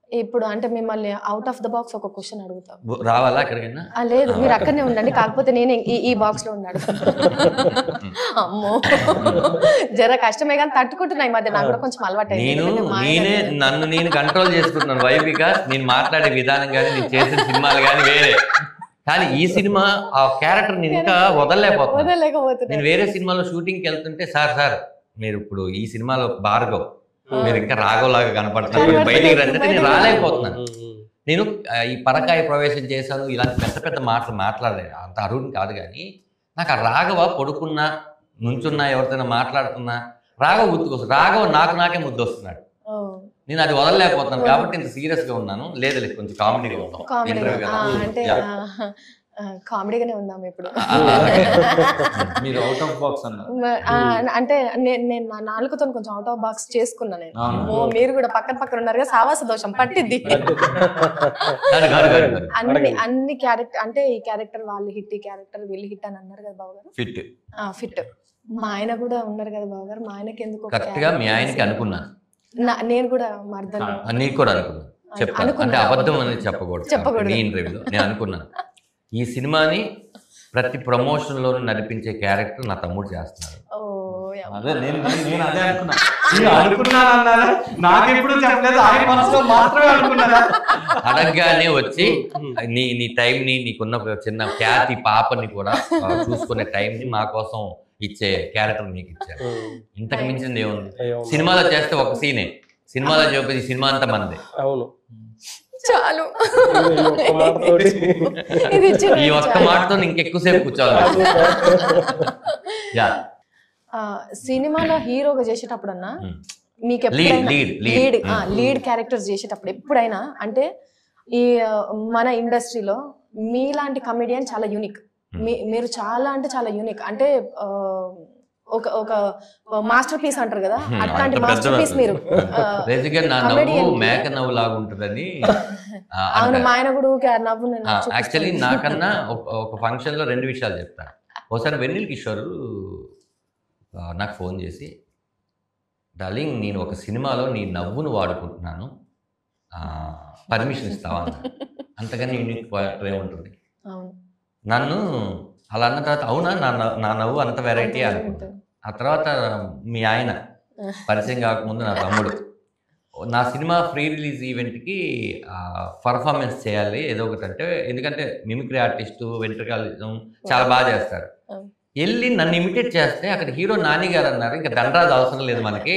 ఇప్పుడు అంటే మిమ్మల్ని అవుట్ ఆఫ్ ద బాక్స్ ఒక క్వశ్చన్ అడుగుతాం. రావాలా ఎక్కడికైనా? లేదు, మీరు అక్కడనే ఉండండి. కాకపోతే నేను ఈ బాక్స్ లో ఉన్నాడు. అమ్మో జర కష్టమే కానీ తట్టుకుంటున్నా. ఈ మధ్య నాకు కూడా కొంచెం అలవాటు. నేను కంట్రోల్ చేసుకుంటున్నాను. వై బికాస్ నేను మాట్లాడే విధానం కానీ, నేను చేసిన సినిమాలు కానీ వేరే. కానీ ఈ సినిమా ఆ క్యారెక్టర్ నేను ఇంకా వదలలేకపోతున్నాను. నేను వేరే సినిమాలో షూటింగ్కి వెళ్తుంటే సార్ మీరు ఇప్పుడు ఈ సినిమాలో భార్గవ్, మీరు ఇంకా రాఘవలాగా కనపడుతున్నారు, బయటికి రండి. నేను రాలేకపోతున్నాను. నేను ఈ పరకాయ ప్రవేశం చేశాను, ఇలాంటి పెద్ద పెద్ద మాటలు మాట్లాడలేదు, అంత అరుణ్ కాదు. కానీ నాకు ఆ రాఘవ పడుకున్నా, నుంచున్నా, ఎవరితోనా మాట్లాడుతున్నా రాఘవ గుర్తుకొస్తుంది. రాఘవ నాకే ముద్దు వస్తున్నాడు. నేను అది వదలలేకపోతున్నాను కాబట్టి ఇంత సీరియస్ గా ఉన్నాను. లేదు కొంచెం కామెడీగా ఉన్నాం. కామెడీగానే ఉందాం ఇప్పుడు. మీరు అవుట్ ఆఫ్ బాక్స్ అంటే నేను నా నాలుగుతో కొంచెం అవుట్ ఆఫ్ బాక్స్ చేసుకున్నా నేను. మీరు కూడా పక్కన ఉన్నారు కదా, సావాస దోషం పట్టిద్ది. అన్ని క్యారెక్టర్ అంటే ఈ క్యారెక్టర్ వాళ్ళు హిట్, ఈ క్యారెక్టర్ వీళ్ళు హిట్ అని అన్నారు కదా బాబు గారు. ఫిట్ మా ఆయన కూడా ఉన్నారు కదా బాబు గారు. మా ఆయనకి ఎందుకు మీ ఆయనకి అనుకున్నాను, నేను కూడా మర్దలు నీకు కూడా అనుకున్నాను. చెప్పాను అంటే అబద్ధం అనేది చెప్పకూడదు. నీ ఇంటర్వ్యూలో నేను అనుకున్నాను, ఈ సినిమాని ప్రతి ప్రమోషన్ లోను నడిపించే క్యారెక్టర్ నా తమ్ముడు చేస్తున్నాడు. అడగగానే వచ్చి నీ టైం ని, నీకున్న చిన్న ఖ్యాతి పాపని కూడా చూసుకునే టైం ని మా కోసం ఇచ్చే క్యారెక్టర్ నీకు ఇచ్చారు. ఇంతకు మించింది ఏముంది? సినిమాలో చేస్తే ఒక సీనే, సినిమాలో చూపేది సినిమా అంతా మనదే. అవును, చాలు. ఈ ఒక్క మాటతో ఇంకెక్కువసేపు కూర్చోవాలి. సినిమాలో హీరోగా చేసేటప్పుడు అన్నా మీకు లీడ్ క్యారెక్టర్స్ చేసేటప్పుడు ఎప్పుడైనా అంటే ఈ మన ఇండస్ట్రీలో మీలాంటి కమెడియన్ చాలా యూనిక్. మీరు చాలా అంటే చాలా యూనిక్. అంటే ఒక మాస్టర్ పీస్ అంటారు కదా, అట్లాంటి మాస్టర్ పీస్ మీరు. మేక నవ్వు లాగా ఉంటుందని. అవును, మా ఆయన కూడా నవ్వు. యాక్చువల్లీ నాకన్నా ఒక ఫంక్షన్ లో 2 విషయాలు చెప్తాను. ఒకసారి వెన్నెల కిషోర్ నాకు ఫోన్ చేసి, డార్లింగ్ నేను ఒక సినిమాలో నీ నవ్వును వాడుకుంటున్నాను, పర్మిషన్ ఇస్తావా అన్న. అంతకని యూనిక్ ఏముంటుంది? నన్ను అలా అన్న తర్వాత అవునా నా నవ్వు అంత వెరైటీ అనుకుంటాను. ఆ తర్వాత మీ ఆయన పరిచయం కాకముందు నా తమ్ముడు నా సినిమా ప్రీ రిలీజ్ ఈవెంట్కి పర్ఫార్మెన్స్ చేయాలి ఏదో ఒకటి అంటే, ఎందుకంటే మిమిక్రీ ఆర్టిస్టు వెంట్రుకలిజం చాలా బాగా చేస్తారు. వెళ్ళి నన్ను ఇమిటేట్ చేస్తే అక్కడ హీరో నాని గారు అన్నారు, ఇంకా ధనరాజ్ అవసరం లేదు మనకి,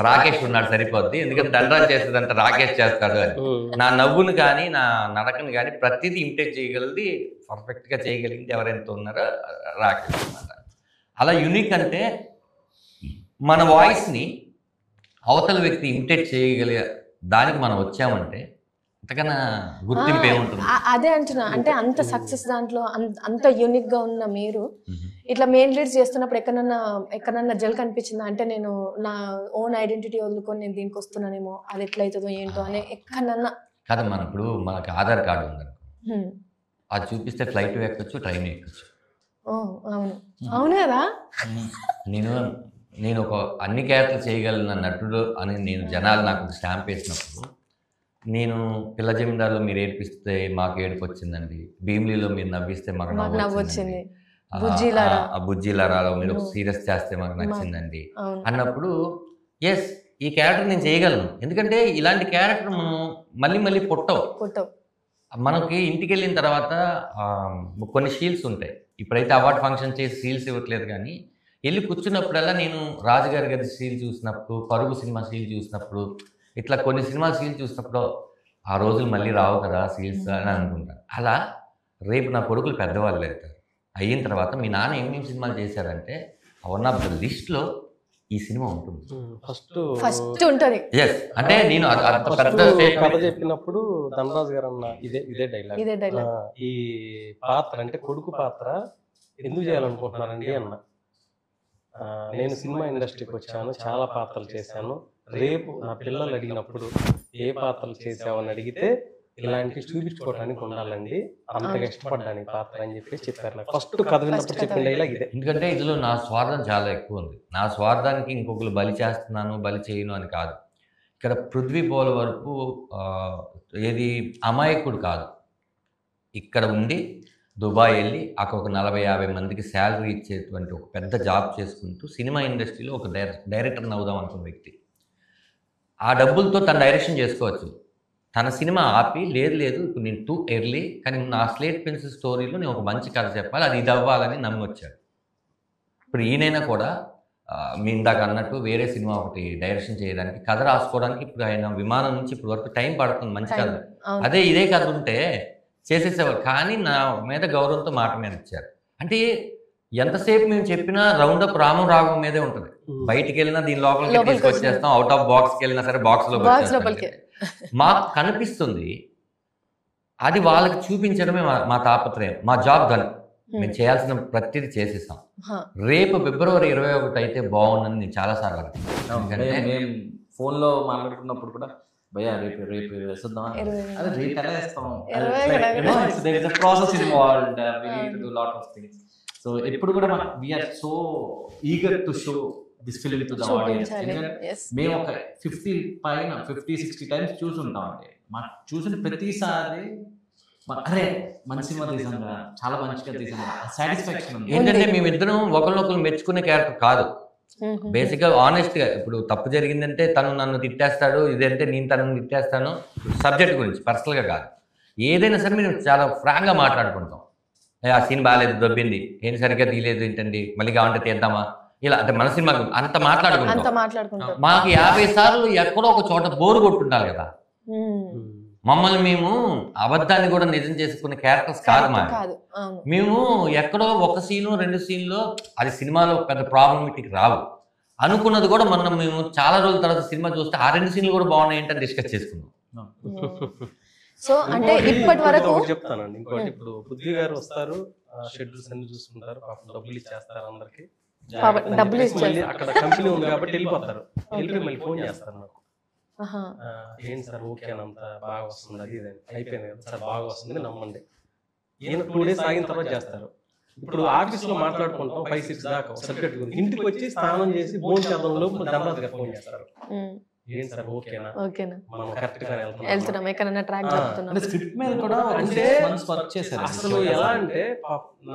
రాకేష్ ఉన్నాడు సరిపోద్ది, ఎందుకంటే ధనరాజ్ చేసేదంటే రాకేష్ చేస్తాడు అని. నా నవ్వును కానీ నా నడకను కానీ ప్రతిదీ ఇమిటేట్ చేయగలిగి పర్ఫెక్ట్గా చేయగలిగింది ఎవరైతే ఉన్నారో రాకేష్ అన్నమాట. అలా యూనిక్ అంటే మన వాయిస్ని అవతల వ్యక్తి ఇమిటేట్ చేయగలిగే దానికి మనం వచ్చామంటే అంతకన్నా గుర్తింపు ఏముంటుంది? అదే అంటున్నా, అంటే అంత సక్సెస్ దాంట్లో అంత యూనిక్ గా ఉన్న మీరు ఇట్లా మెయిన్ లీడ్స్ చేస్తున్నప్పుడు ఎక్కడన్నా జల్ కనిపించిందా? అంటే నేను నా ఓన్ ఐడెంటిటీ వదులుకొని నేను దీనికి వస్తున్నానేమో, అది ఎట్లయితుందో ఏంటో అని ఎక్కడన్నా కాదు. ఇప్పుడు మనకు ఆధార్ కార్డు ఉంది, అది చూపిస్తే ఫ్లైట్ ఎక్కొచ్చు, ట్రైన్ ఎక్కొచ్చు. అవును కదా. నేను ఒక అన్ని క్యారెక్టర్లు చేయగలిగిన నటుడు అని నేను జనాలు నాకు స్టాంప్ వేసినప్పుడు, నేను పిల్ల జమీందారులో మీరు ఏడిపిస్తే మాకు ఏడుపు వచ్చిందండి, భీమిలీలో మీరు నవ్విస్తే మాకు నవ్వు వచ్చింది, బుజ్జిలారాలో మీరు సీరియస్ చేస్తే మాకు నచ్చిందండి అన్నప్పుడు ఎస్ ఈ క్యారెక్టర్ నేను చేయగలను. ఎందుకంటే ఇలాంటి క్యారెక్టర్ మనం మళ్ళీ పుట్టవు. మనకి ఇంటికి వెళ్ళిన తర్వాత కొన్ని షీల్స్ ఉంటాయి. ఇప్పుడైతే అవార్డ్ ఫంక్షన్ చేసి షీల్స్ ఇవ్వట్లేదు, కానీ వెళ్ళి కూర్చున్నప్పుడల్లా నేను రాజుగారి గది షీల్ చూసినప్పుడు, పరుగు సినిమా షీల్ చూసినప్పుడు, ఇట్లా కొన్ని సినిమా షీల్ చూసినప్పుడు ఆ రోజులు మళ్ళీ రావు కదా షీల్స్ అని అనుకుంటాను. అలా రేపు నా కొడుకులు పెద్దవాళ్ళు అవుతారు. అయిన తర్వాత మీ నాన్న ఏమేమి సినిమాలు చేశారంటే వన్ ఆఫ్ ద లిస్ట్లో ఈ సినిమా ఉంటుంది. ఫస్ట్ ఉంటుంది. ఎస్, అంటే నేను కథ చెప్పినప్పుడు ధనరాజు గారు అన్న ఇదే డైలాగ్, ఈ పాత్ర అంటే కొడుకు పాత్ర ఎందుకు చేయాలనుకుంటున్నారండి అన్న. నేను సినిమా ఇండస్ట్రీకి వచ్చాను, చాలా పాత్రలు చేశాను, రేపు నా పిల్లలు అడిగినప్పుడు ఏ పాత్రలు చేసావని అడిగితే ఇలాంటివి చూపించుకోవడానికి ఉండాలండి, అంతగా ఇష్టపడ్డానికి పాత్ర అని చెప్పారు. నాకు ఫస్ట్ కథ విన్నప్పుడు చెప్పిన డైలాగ్ ఇదే. ఎందుకంటే ఇందులో నా స్వార్థం చాలా ఎక్కువ ఉంది. నా స్వార్థానికి ఇంకొకరు బలి చేస్తున్నాను, బలి చేయను అని కాదు. ఇక్కడ పృథ్వీ పోల వరకు ఏది అమాయకుడు కాదు. ఇక్కడ ఉండి దుబాయ్ వెళ్ళి అక్కడ ఒక 40-50 మందికి శాలరీ ఇచ్చేటువంటి ఒక పెద్ద జాబ్ చేసుకుంటూ సినిమా ఇండస్ట్రీలో ఒక డైరెక్టర్ని అవుదాం అనుకున్న వ్యక్తి. ఆ డబ్బులతో తన డైరెక్షన్ చేసుకోవచ్చు. తన సినిమా ఆపి లేదు ఇప్పుడు నేను టూ ఎర్లీ, కానీ నా స్లేట్ పెన్సిల్ స్టోరీలో నేను ఒక మంచి కథ చెప్పాలి, అది ఇది అవ్వాలని నమ్మి వచ్చాడు. ఇప్పుడు ఈయనైనా కూడా మీ ఇందాక అన్నట్టు వేరే సినిమా ఒకటి డైరెక్షన్ చేయడానికి, కథ రాసుకోవడానికి ఇప్పుడు ఆయన విమానం నుంచి ఇప్పుడు వరకు టైం పడుతుంది మంచి కథ. అదే ఇదే కథ ఉంటే చేసేసేవారు, కానీ నా మీద గౌరవంతో మాట మీద ఇచ్చారు. అంటే ఎంతసేపు మేము చెప్పినా రౌండప్ రామం రాగం మీదే ఉంటుంది. బయటికి వెళ్ళినా దీని లోపలికి తీసుకొచ్చేస్తాం, అవుట్ ఆఫ్ బాక్స్కి వెళ్ళినా సరే బాక్స్ లోపలికి మాకు కనిపిస్తుంది. అది వాళ్ళకి చూపించడమే మా తాపత్రయం, మా జాబ్ దాన్ని మేము చేయాల్సిన ప్రతిదీ చేసేస్తాం. రేపు ఫిబ్రవరి 21 అయితే బాగుందని నేను చాలాసార్లు అనుకుంటున్నాను. మేము ఫోన్లో మాట్లాడుకున్నప్పుడు కూడా భయ్యా రేపు వేసుద్దాం, అదే రేపు ఎలా వేస్తాం, process involved, we need to do lot of things. So ఎప్పుడు కూడా we are so eager to show this film to the audience. మేము ఒక 50-60 టైమ్స్ చూసుంటాం అండి. మాకు చూసిన ప్రతిసారి అరే మంచి సినిమా తీసాం, చాలా మంచిగా తీసాం, సాటిస్ఫాక్షన్ ఉంది. ఏంటంటే మేమిద్దరం ఒకరినొకరు మెచ్చుకునే క్యారెక్టర్ కాదు. బేసిక్గా ఆనెస్ట్గా ఇప్పుడు తప్పు జరిగిందంటే తను నన్ను తిట్టేస్తాడు, ఇదంటే నేను తనను తిట్టేస్తాను. సబ్జెక్ట్ గురించి పర్సనల్గా కాదు, ఏదైనా సరే మేము చాలా ఫ్రాంక్గా మాట్లాడుకుంటాం. ఆ సీన్ బాగాలేదు, దొబ్బింది, ఏం సరిగ్గా తీయలేదు ఏంటండి, మళ్ళీ కావాలంటే తీద్దామా, ఇలా అంటే మన సినిమా అంత మాట్లాడుకుంటాం. మాకు 50 సార్లు ఎక్కడో ఒక చోట బోరు కొట్టుండాలి కదా. మమ్మల్ని మేము అబద్ధాన్ని కూడా నిజం చేసుకునే క్యారెక్టర్స్ కాదు మా. మేము ఎక్కడో ఒక సీను 2 సీన్లో అది సినిమాలో పెద్ద ప్రాబ్లమేటిక్ రావు అనుకున్నది కూడా మేము చాలా రోజుల తర్వాత సినిమా చూస్తే ఆ 2 సీన్లు కూడా బాగున్నాయి ఏంటని డిస్కస్ చేసుకున్నాం. సో అంటే ఇప్పటి వరకు చెప్తానండి. ఇంకోటి, ఇప్పుడు పృథ్వీ గారు వస్తారు, షెడ్యూల్స్ అన్ని చూసుకుంటారు, డబ్బులు ఇచ్చేస్తారు అందరికి, అక్కడ కంపెనీ ఉంది కాబట్టి వెళ్ళిపోతారు. వెళ్ళిపోయి మళ్ళీ ఫోన్ చేస్తారు నాకు, ఏంటి సార్ ఓకే అంత బాగా వస్తుంది, అది అయిపోయింది కదా సార్, బాగా వస్తుంది నమ్మండి. ఈయన 2 days ఆగిన తర్వాత చేస్తారు. ఇప్పుడు ఆఫీస్ లో మాట్లాడుకుంటాం 5-6 దాకా సబ్జెక్ట్ గురించి. ఇంటికి వచ్చి స్నానం చేసి భోజనం చేద్దాం లోపు ధనరాజు గారు ఫోన్ చేస్తారు, ఏంటి సార్ ఓకేనా, మనం కరెక్ట్ గా వెళ్తున్నాం, ఎక్కడైనా ట్రాక్ చెప్తున్నాం. స్క్రిప్ట్ మీద కూడా అంటే అసలు ఎలా అంటే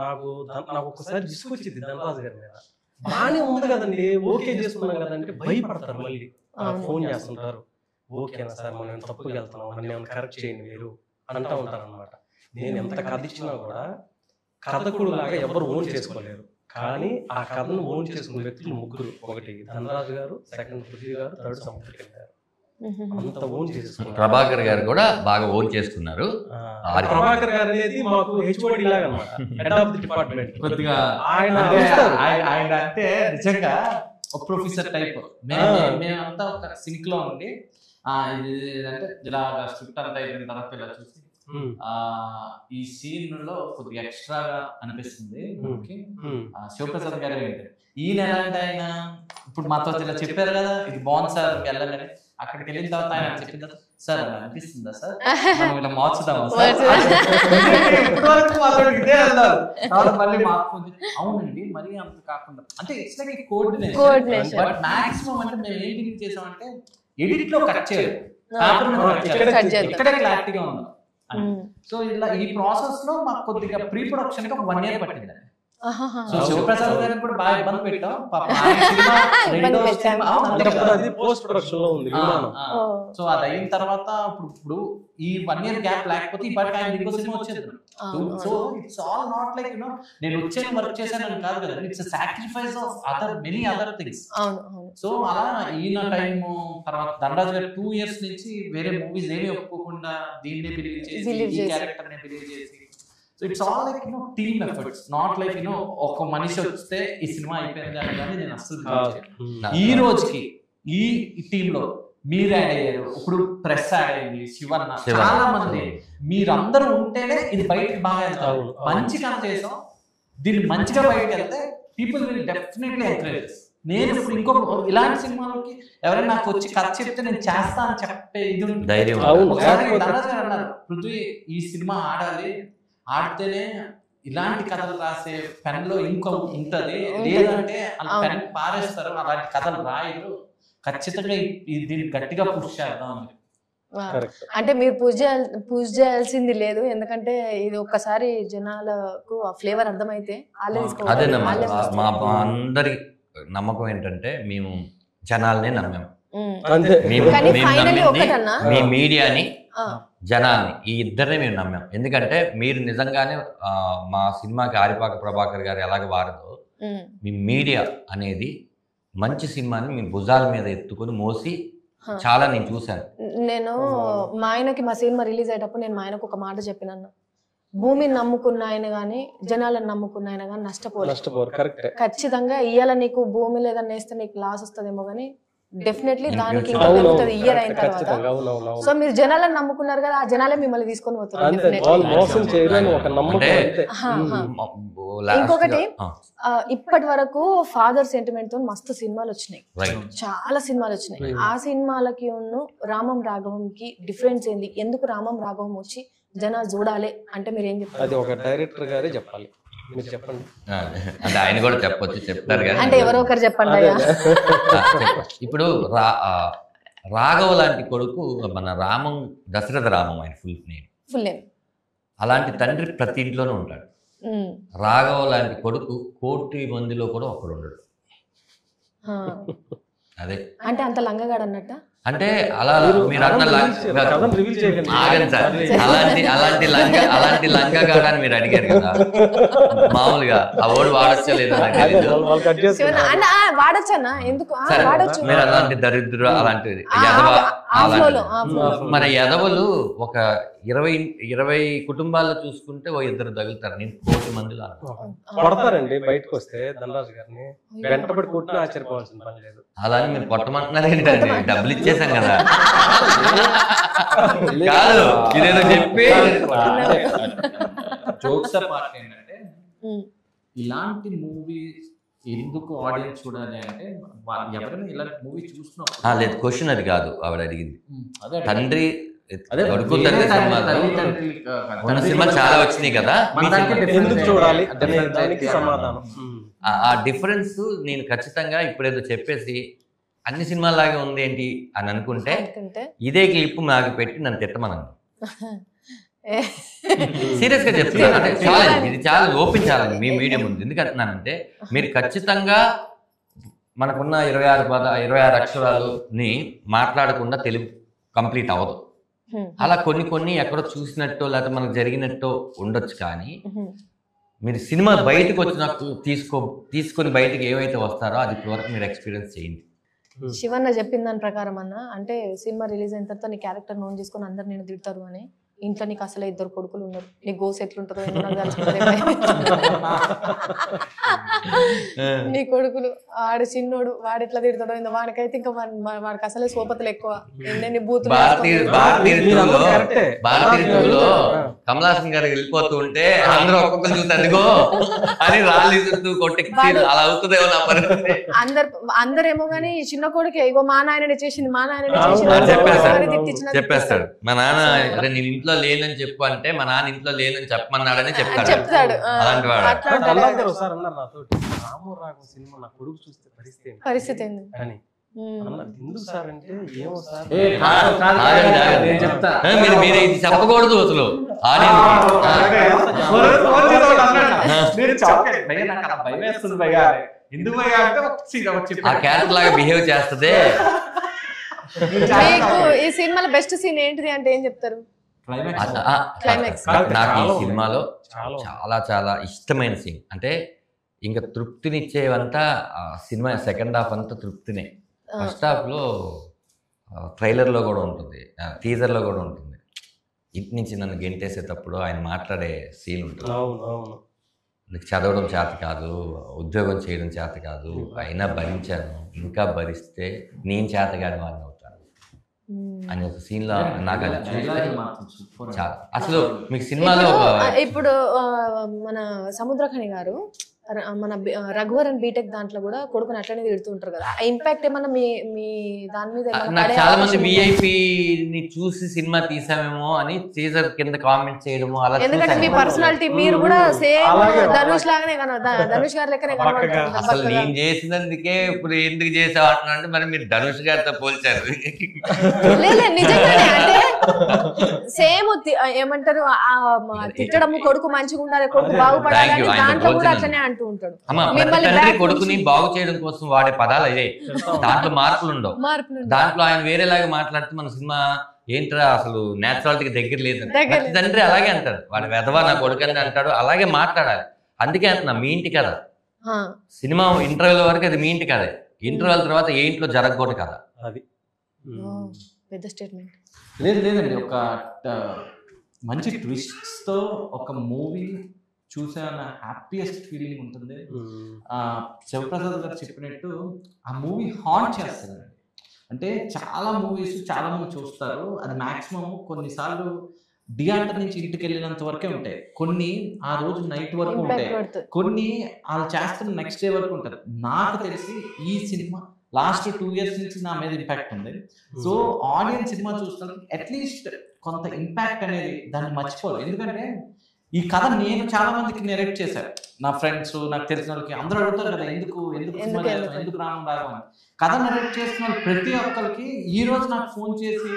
నాకు ఒక్కసారి విసుకొచ్చింది ధనరాజు గారి మీద. బాగానే ఉంది కదండి, ఓకే చేసుకున్నాం కదంటే భయపడతారు, మళ్ళీ ఫోన్ చేస్తుంటారు, ఓకేనా సార్ మనం తప్పుకి వెళ్తున్నాం, నన్ను ఏమైనా కరెక్ట్ చేయండి మీరు అని అంటూ ఉంటారు అనమాట. నేను ఎంత కథ ఇచ్చినా కూడా కథకుడు లాగా ఎవరు ఓన్ చేసుకోలేరు, కానీ ఆ కథను ఓన్ చేసుకున్న వ్యక్తులు 3. ఒకటి ధనరాజు గారు, సెకండ్ పృథ్వీ గారు, థర్డ్ సముద్రకళి గారు. అంత ఓన్ చేసుకున్నారు. ప్రభాకర్ గారు కూడా బాగా ఓన్ చేసుకున్నారు. ప్రభాకర్ గారు అనేది మాకు హెచ్ఓడి లాగా అన్నమాట, హెడ్ ఆఫ్ ది డిపార్ట్మెంట్. కొద్దిగా ఆయన అంటే నిజంగా ఒక ప్రొఫెసర్ టైప్. మేమంతా ఒక సింక్ లో ఉండి ఇది అంటే ఇలా స్క్రిప్ట్ అంతా అయిపోయిన తర్వాత ఇలా చూసి ఈ సీన్ లో కొద్దిగా ఎక్స్ట్రాగా అనిపిస్తుంది మనకి. శివప్రసాద్ గారు ఏంటి ఈయన ఎలా అంటే ఆయన ఇప్పుడు మాతో ఇలా చెప్పారు కదా, ఇది బాగుంది సార్ వెళ్ళాలని. అక్కడికి వెళ్ళిన తర్వాత ఆయన చెప్పిన తర్వాత సార్ అనిపిస్తుందా సార్ మనం ఇలా మార్చుదామా సార్, మళ్ళీ మార్చుకుంది. అవునండి మరీ అంత కాకుండా అంటే it's like coordination. But maximum అంటే మేము ఏం థింక్ చేసామంటే ఎడిట్ లో కట్ చేయాలి, ఇక్కడే క్లారిటీగా ఉంది. సో ఇలా ఈ ప్రాసెస్ లో మాకు కొద్దిగా ప్రీ ప్రొడక్షన్ గా 1 year పట్టింది. ఆహాహా. సో శివప్రసాద్ గారిని కూడా బాగా ఇబ్బంది పెట్టాం పాపం. ఆయన సినిమా రెండో సినిమా అంటే ఇప్పుడు అది పోస్ట్ ప్రొడక్షన్ లో ఉంది విమానం. సో అది అయిన తర్వాత ఇప్పుడు ఈ 1 year గ్యాప్ లేకపోతే ఈ పాటికి ఆయన ఇంకో సినిమా వచ్చేది. So it's all not like నేను వచ్చాను వర్క్ చేశానని కాదు కదా, it's sacrifice of many other things. So అలా ఈయన టైం తర్వాత ధనరాజ్ గారు 2 years నుంచి వేరే మూవీస్ ఏమీ ఒప్పుకోకుండా దీన్నే బిలీవ్ చేసి ఈ క్యారెక్టర్ నే బిలీవ్ చేసి, so it's all like team efforts, not like ఒక మనిషి వస్తే ఈ సినిమా అయిపోయింది అని నేను అసలు. ఈ రోజుకి ఈ టీమ్ లో మీరు యాడ్ అయ్యారు, ఇప్పుడు ప్రెస్ యాడ్ అయ్యింది, శివన్న, చాలా మంది మీరందరూ ఉంటేనే ఇది బయటకు బాగా వెళ్తారు. మంచి కథ చేసాం, దీన్ని మంచిగా బయటకు వెళ్తే పీపుల్ విల్ డెఫినెట్లీ ఎంకరేజ్. నేను ఇప్పుడు ఇంకొక ఇలాంటి సినిమాలకి ఎవరైనా నాకు వచ్చి కథ చెప్తే నేను చేస్తా అని చెప్పే ఇది ధైర్యం. అన్నారు, పృథ్వీ ఈ సినిమా ఆడాలి, ఆడితేనే ఇలాంటి కథలు రాసే పెన్ లో ఇంకో ఉంటది, లేదంటే అలా పెన్ పారేస్తారు, అలాంటి కథలు రాయరు, ఖచ్చితంగా దీన్ని గట్టిగా పుష్ చేద్దాం అని. అంటే మీరు పూజ చేయాల్సింది లేదు, ఎందుకంటే ఇది ఒక్కసారి జనాలకు ఆ ఫ్లేవర్ అర్థమైతే అదేనమ్మా మా అందరి నమ్మకం ఏంటంటే మేము జనాలనే నమ్మాము. మీ మీడియాని జనాల్ని ఈ ఇద్దరిని మేము నమ్మాం. ఎందుకంటే మీరు నిజంగానే మా సినిమాకి ఆరిపాక ప్రభాకర్ గారు ఎలాగ వారదో మీ మీడియా అనేది మంచి సినిమాని మీ భుజాల మీద ఎత్తుకొని మోసి చాలా నేను చూశాను. నేను మా ఆయనకి మా సినిమా రిలీజ్ అయ్యేటప్పుడు నేను మా ఆయనకు ఒక మాట చెప్పినాను, భూమిని నమ్ముకున్న ఆయన గానీ జనాలను నమ్ముకున్న ఆయన గానీ నష్టపోరు. ఖచ్చితంగా ఇయ్యాల నీకు భూమి లేదని వేస్తే నీకు లాస్ వస్తుందేమో గానీ డెఫినెట్లీ దానికి ఇంకా పెరుగుతుంది ఇయర్ అయిన తర్వాత. సో మీరు జనాలను నమ్ముకున్నారు కదా, ఆ జనాలే మిమ్మల్ని తీసుకొని పోతున్నారు. ఇంకొకటి, ఇప్పటి వరకు ఫాదర్ సెంటిమెంట్ తో మస్తు సినిమాలు వచ్చినాయి, చాలా సినిమాలు వచ్చినాయి. ఆ సినిమాలకి రామం రాఘవంకి డిఫరెన్స్ ఏంది? ఎందుకు రామం రాఘవం వచ్చి జనాలు చూడాలి అంటే మీరు ఏం చెప్తారు? అది ఒక డైరెక్టర్ గారే చెప్పాలి, మీరు చెప్పండి. అంటే ఆయన కూడా చెప్పొచ్చు, చెప్తారు కదా, అంటే ఎవరో ఒకరు చెప్పండి అయ్యా. ఇప్పుడు రాఘవ లాంటి కొడుకు మన రామం, దశరథ రామం ఆయన ఫుల్ నేమ్. అలాంటి తండ్రి ప్రతి ఇంట్లోనే ఉంటాడు. రాఘవ లాంటి కొడుకు 1,00,00,000 మందిలో కూడా ఒకడు ఉండడు. అదే అంటే అంత లంగగాడు అన్నట్ట. అంటే అలా మీరు అన్న అలాంటి లంగా అని మీరు అడిగారు కదా, మామూలుగా ఆ ఓడి వాడచ్చలేదు వాడచ్చన్నా, ఎందుకు మీరు అలాంటి దరిద్ర అలాంటిది మరి ఎదవలు ఒక 20 కుటుంబాల్లో చూసుకుంటే ఓ 2 తగులుతారు. నేను 1,00,00,000 మందిలో కొడతారండి. బయటకు వస్తే ధనరాజు గారిని వెంటబడి కొట్టిన ఆశ్చర్యపోవాల్సిన పని లేదు. అలా మీరు కొట్టమంటున్నారు ఏంటండి? డబ్బులు ఇచ్చేసాం కదా. కాదు ఇదేదో చెప్పి జోక్స్ పార్ట్ ఏంటంటే, ఇలాంటి మూవీ ఎందుకు ఆడియన్స్ చూడాలి అంటే, ఎవరైనా ఇలాంటి మూవీ చూసినప్పుడు లేదు క్వశ్చన్ అది కాదు ఆవిడ అడిగింది. తండ్రి సినిమా చాలా వచ్చినాయి కదా, ఎందుకు చూడాలి దానికి సమాధానం. ఆ డిఫరెన్స్ నేను ఖచ్చితంగా ఇప్పుడేదో చెప్పేసి అన్ని సినిమాలాగే ఉంది ఏంటి అని అనుకుంటే ఇదే క్లిప్ నాకు పెట్టి నన్ను తిట్టమనండి. సీరియస్ గా చెప్తున్నాను. అంటే చాలా ఇది చాలా ఓపించాలని మీ మీడియం ఉంది. ఎందుకంటున్నానంటే మీరు ఖచ్చితంగా మనకున్న 26 అక్షరాలని మాట్లాడకుండా తెలుగు కంప్లీట్ అవ్వదు. అలా కొన్ని ఎక్కడో చూసినట్టో లేకపోతే మనకు జరిగినట్టో ఉండొచ్చు. కానీ మీరు సినిమా బయటకు వచ్చినప్పుడు తీసుకొని బయటకు ఏవైతే వస్తారో అది ఇప్పటివరకు మీరు ఎక్స్పీరియన్స్ చేయండి. శివన్న చెప్పిన దాని ప్రకారం అన్న, అంటే సినిమా రిలీజ్ అయిన తర్వాత నీ క్యారెక్టర్ నోన్ చేసుకొని అందరు నేను తిడతారు అని, ఇంట్లో నీకు అసలు 2 కొడుకులు ఉన్నారు, నీ గోస్ ఎట్లుంటారో నీ కొడుకులు, ఆడు చిన్నోడు, వాడు ఎట్లా తిడతాడో ఇంత, వాడికైతే ఇంకా వాడికి అసలే సోపతులు ఎక్కువ. ఎన్ని బూతులు కమలాసన్ గారు వెళ్ళిపోతూ ఉంటే అందరూ ఒక్కొక్కరు చూస్తారుగో అని రాళ్ళు కొట్టి అలా అవుతుందేమో నా పరిస్థితి. అందరేమో గానీ చిన్న కొడుకే ఇగో మా నాయన చేసింది, మా నాయన చెప్పేస్తాడు. మా నాన్న నేను ఇంట్లో లేనని చెప్పు అంటే మా నాన్న ఇంట్లో లేనని చెప్పమన్నాడని చెప్తాడు. అలాంటి వాడు సినిమా నా కొడుకు చూస్తే పరిస్థితి పరిస్థితి అన్న ఎందుకు సార్ అంటే ఏమో సార్ నేను చెప్తా. మీరు ఇది చెప్పకూడదు అసలు భయం వేస్తుంది భయ్యా, ఎందుకు భయ్యా అంటే ఆ క్యారెక్టర్ లాగా బిహేవ్ చేస్తుంది. మీకు ఈ సినిమాలో బెస్ట్ సీన్ ఏంటిది అంటే ఏం చెప్తారు? క్లైమాక్స్. నాకు ఈ సినిమాలో చాలా చాలా ఇష్టమైన సీన్ అంటే ఇంకా తృప్తినిచ్చేవంతా సినిమా సెకండ్ హాఫ్ అంతా తృప్తినే. ఫస్ట్ హాఫ్లో ట్రైలర్లో కూడా ఉంటుంది, టీజర్లో కూడా ఉంటుంది. ఇంటి నుంచి నన్ను గెంటేసేటప్పుడు ఆయన మాట్లాడే సీన్ ఉంటుంది. నీకు చదవడం చేత కాదు, ఉద్యోగం చేయడం చేత కాదు, అయినా భరించాను, ఇంకా భరిస్తే నేను చేత కాని వాడిని అవుతాను అనే ఒక సీన్లో నాకు అది చూస్తే అసలు మీకు సినిమాలో ఇప్పుడు మన సముద్రఖని గారు మన రఘువరన్ బీటెక్ దాంట్లో కూడా కొడుకుని అట్లనే తిడుతూ ఉంటారు కదా, ఆ ఇంపాక్ట్ ఏమన్నా మీ దాని మీద? నాకు చాలా మంది విఐపిని చూసి సినిమా తీసామేమో అని టీజర్ కింద కామెంట్ చేయడము అలా. ఎందుకంటే మీ పర్సనాలిటీ మీరు కూడా సేమ్ ధనుష్ లాగానే ధనుష్ గారి లెక్కనే కనబడుతుంది. అసలు నేను చేసినందుకే ఇప్పుడు ఎందుకు చేసావు అంటే మరి మీరు ధనుష్ గారితో పోల్చారు. లేదు నిజంగానే, అంటే సేమ్ ఏమంటారు తిట్టడము, కొడుకు మంచిగా ఉండాలి, కొడుకు బాగుపడాలి, దాంట్లో కూడా అట్లనే అంటూ ఉంటాడు. తండ్రి కొడుకుని బాగు చేయడం కోసం వాడే పదాలు అదే, దాంట్లో మార్పులు ఉండవు. దాంట్లో ఆయన వేరేలాగా మాట్లాడితే మన సినిమా ఏంట్రా అసలు నేచురాలిటీకి దగ్గర లేదు. తండ్రి అలాగే అంటాడు, వాడి వెధవా నా కొడుకు అని అంటాడు, అలాగే మాట్లాడాలి. అందుకే అంటున్నా మీ ఇంటి కదా సినిమా ఇంటర్వెల్ వరకు అది మీ ఇంటి కదే, ఇంటర్వెల్ తర్వాత ఏ ఇంట్లో జరగకూడదు కదా. అది పెద్ద స్టేట్మెంట్. లేదండి, ఒక మంచి ట్విస్ట్స్ తో ఒక మూవీ చూసే హ్యాపీయెస్ట్ ఫీలింగ్ ఉంటుంది. శివప్రసాద్ గారు చెప్పినట్టు ఆ మూవీ హాంట్ చేస్తుంది. అంటే చాలా మూవీస్ చాలా మంది చూస్తారు, అది మాక్సిమం కొన్నిసార్లు థియేటర్ నుంచి ఇంటికి వెళ్ళినంత వరకే ఉంటాయి, కొన్ని ఆ రోజు నైట్ వరకు ఉంటాయి, కొన్ని వాళ్ళు చేస్తున్న నెక్స్ట్ డే వరకు ఉంటారు. నాకు తెలిసి ఈ సినిమా లాస్ట్ 2 years నుంచి నా మీద ఇంపాక్ట్ ఉంది. సో ఆడియన్స్ సినిమా చూస్తారు అట్లీస్ట్ కొంత ఇంపాక్ట్ అనేది దాన్ని మర్చిపోరు. ఎందుకంటే ఈ కథ నేను చాలా మందికి నెరేట్ చేశాను, నా ఫ్రెండ్స్ నాకు తెలిసిన వాళ్ళకి అందరూ అడుగుతారు కదా ఎందుకు రావడం అని. కథ నెరేట్ చేసిన వాళ్ళు ప్రతి ఒక్కరికి ఈ రోజు నాకు ఫోన్ చేసి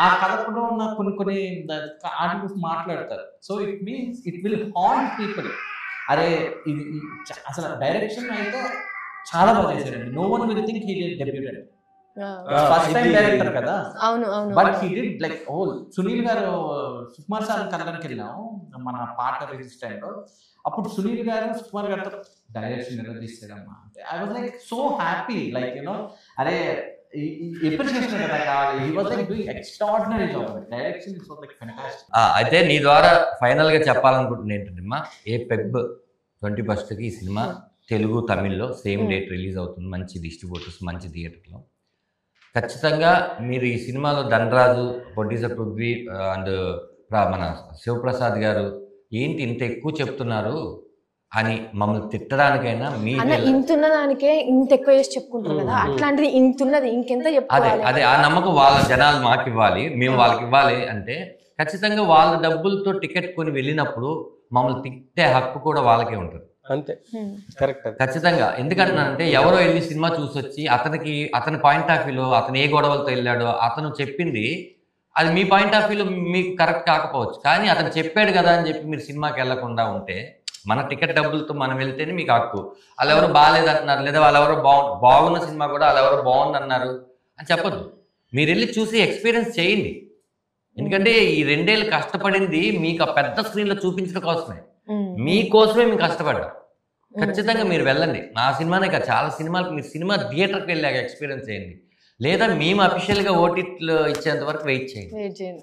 ఆ కథలో ఉన్న కొన్ని ఆర్టికల్స్ మాట్లాడతారు. So it means it will haunt people. అరే ఇది అసలు డైరెక్షన్ అయితే చాలా బాగా చేశారండి. No one will think he did debutant, first time director కదా. అవును అవును. But he did like Sunil garu Sukumar sir కలడానికి వెళ్ళాము మన పాట రిలీజ్ టైంలో. అప్పుడు సునీల్ గారు సుకుమార్ గారితో డైరెక్షన్ నిర్వహిస్తాడమ్మా అంటే I was like so happy, like you know అరే అప్రిషియేషన్ కదా కావాలి. He was like doing extraordinary job. Direction is like fantastic. అయితే నీ ద్వారా ఫైనల్ గా చెప్పాలనుకుంటున్నా ఏంటంటే Feb 21st ఈ సినిమా తెలుగు తమిళ్లో సేమ్ డేట్ రిలీజ్ అవుతుంది. మంచి డిస్ట్రిబ్యూటర్స్, మంచి థియేటర్లో. ఖచ్చితంగా మీరు ఈ సినిమాలో ధనరాజు, ప్రొడ్యూసర్ పృథ్వీ అండ్ మన శివప్రసాద్ గారు ఏంటి ఇంత ఎక్కువ చెప్తున్నారు అని మమ్మల్ని తిట్టడానికైనా మీ ఇంతున్న దానికే ఇంత ఎక్కువ చేసి చెప్పుకుంటారు కదా, అట్లాంటిది ఇంతున్నది ఇంకెంత చెప్పుకోవాలి. అదే ఆ నమ్మకం వాళ్ళ జనాలు మాకు ఇవ్వాలి, మేము వాళ్ళకి ఇవ్వాలి అంటే ఖచ్చితంగా వాళ్ళ డబ్బులతో టికెట్ కొని వెళ్ళినప్పుడు మమ్మల్ని తిట్టే హక్కు కూడా వాళ్ళకే ఉంటుంది. అంతే, కరెక్ట్. ఖచ్చితంగా. ఎందుకంటే ఎవరో వెళ్ళి సినిమా చూసొచ్చి అతని పాయింట్ ఆఫ్ వ్యూలో అతను ఏ గొడవలతో వెళ్ళాడో అతను చెప్పింది అది మీ పాయింట్ ఆఫ్ వ్యూలో మీకు కరెక్ట్ కాకపోవచ్చు, కానీ అతను చెప్పాడు కదా అని చెప్పి మీరు సినిమాకి వెళ్లకుండా ఉంటే మన టికెట్ డబ్బులతో మనం వెళ్తేనే మీకు హక్కు. వాళ్ళు ఎవరో బాగాలేదంటున్నారు, లేదా వాళ్ళు ఎవరో బాగున్న సినిమా కూడా వాళ్ళు ఎవరో బాగుంది అన్నారు అని చెప్పొద్దు. మీరు వెళ్ళి చూసి ఎక్స్పీరియన్స్ చేయండి. ఎందుకంటే ఈ 2 ఏళ్ళు కష్టపడింది మీకు ఆ పెద్ద స్క్రీన్లో చూపించడం కోసమే, మీకోసమే మేము కష్టపడ్డాం. ఖచ్చితంగా మీరు వెళ్ళండి. నా సినిమానే కాదు, చాలా సినిమాలకు మీరు సినిమా థియేటర్కి వెళ్ళాక ఎక్స్పీరియన్స్ చేయండి, లేదా మేము అఫీషియల్గా ఓటీటీలో ఇచ్చేంత వరకు వెయిట్ చేయండి.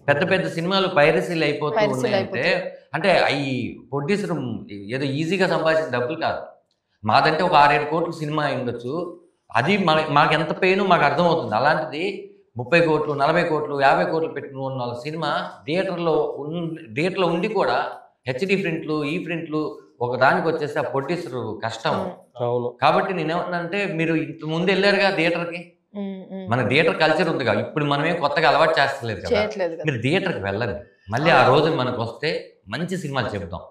పెద్ద పెద్ద సినిమాలు పైరసీలు అయిపోతూ ఉన్నాయంటే అంటే ఈ ప్రొడ్యూసర్ ఏదో ఈజీగా సంపాదించిన డబ్బులు కాదు. మాదంటే ఒక 6-7 కోట్ల సినిమా అయి ఉండొచ్చు, అది మాకు ఎంత పెయిన్ మాకు అర్థమవుతుంది. అలాంటిది 30 కోట్లు 40 కోట్లు 50 కోట్లు పెట్టిన వాళ్ళ సినిమా థియేటర్లో ఉండి కూడా హెచ్డి ప్రింట్లు ఈ ప్రింట్లు ఒక దానికి వచ్చేసి ఆ ప్రొడ్యూసర్ కష్టం. కాబట్టి నేనేమన్నానంటే మీరు ఇంత ముందు వెళ్ళారుగా థియేటర్కి, మన థియేటర్ కల్చర్ ఉందిగా, ఇప్పుడు మనమే కొత్తగా అలవాటు చేస్తలేదు కదా, మీరు థియేటర్కి వెళ్ళండి. మళ్ళీ ఆ రోజు మనకు వస్తే మంచి సినిమాలు చెప్తాం.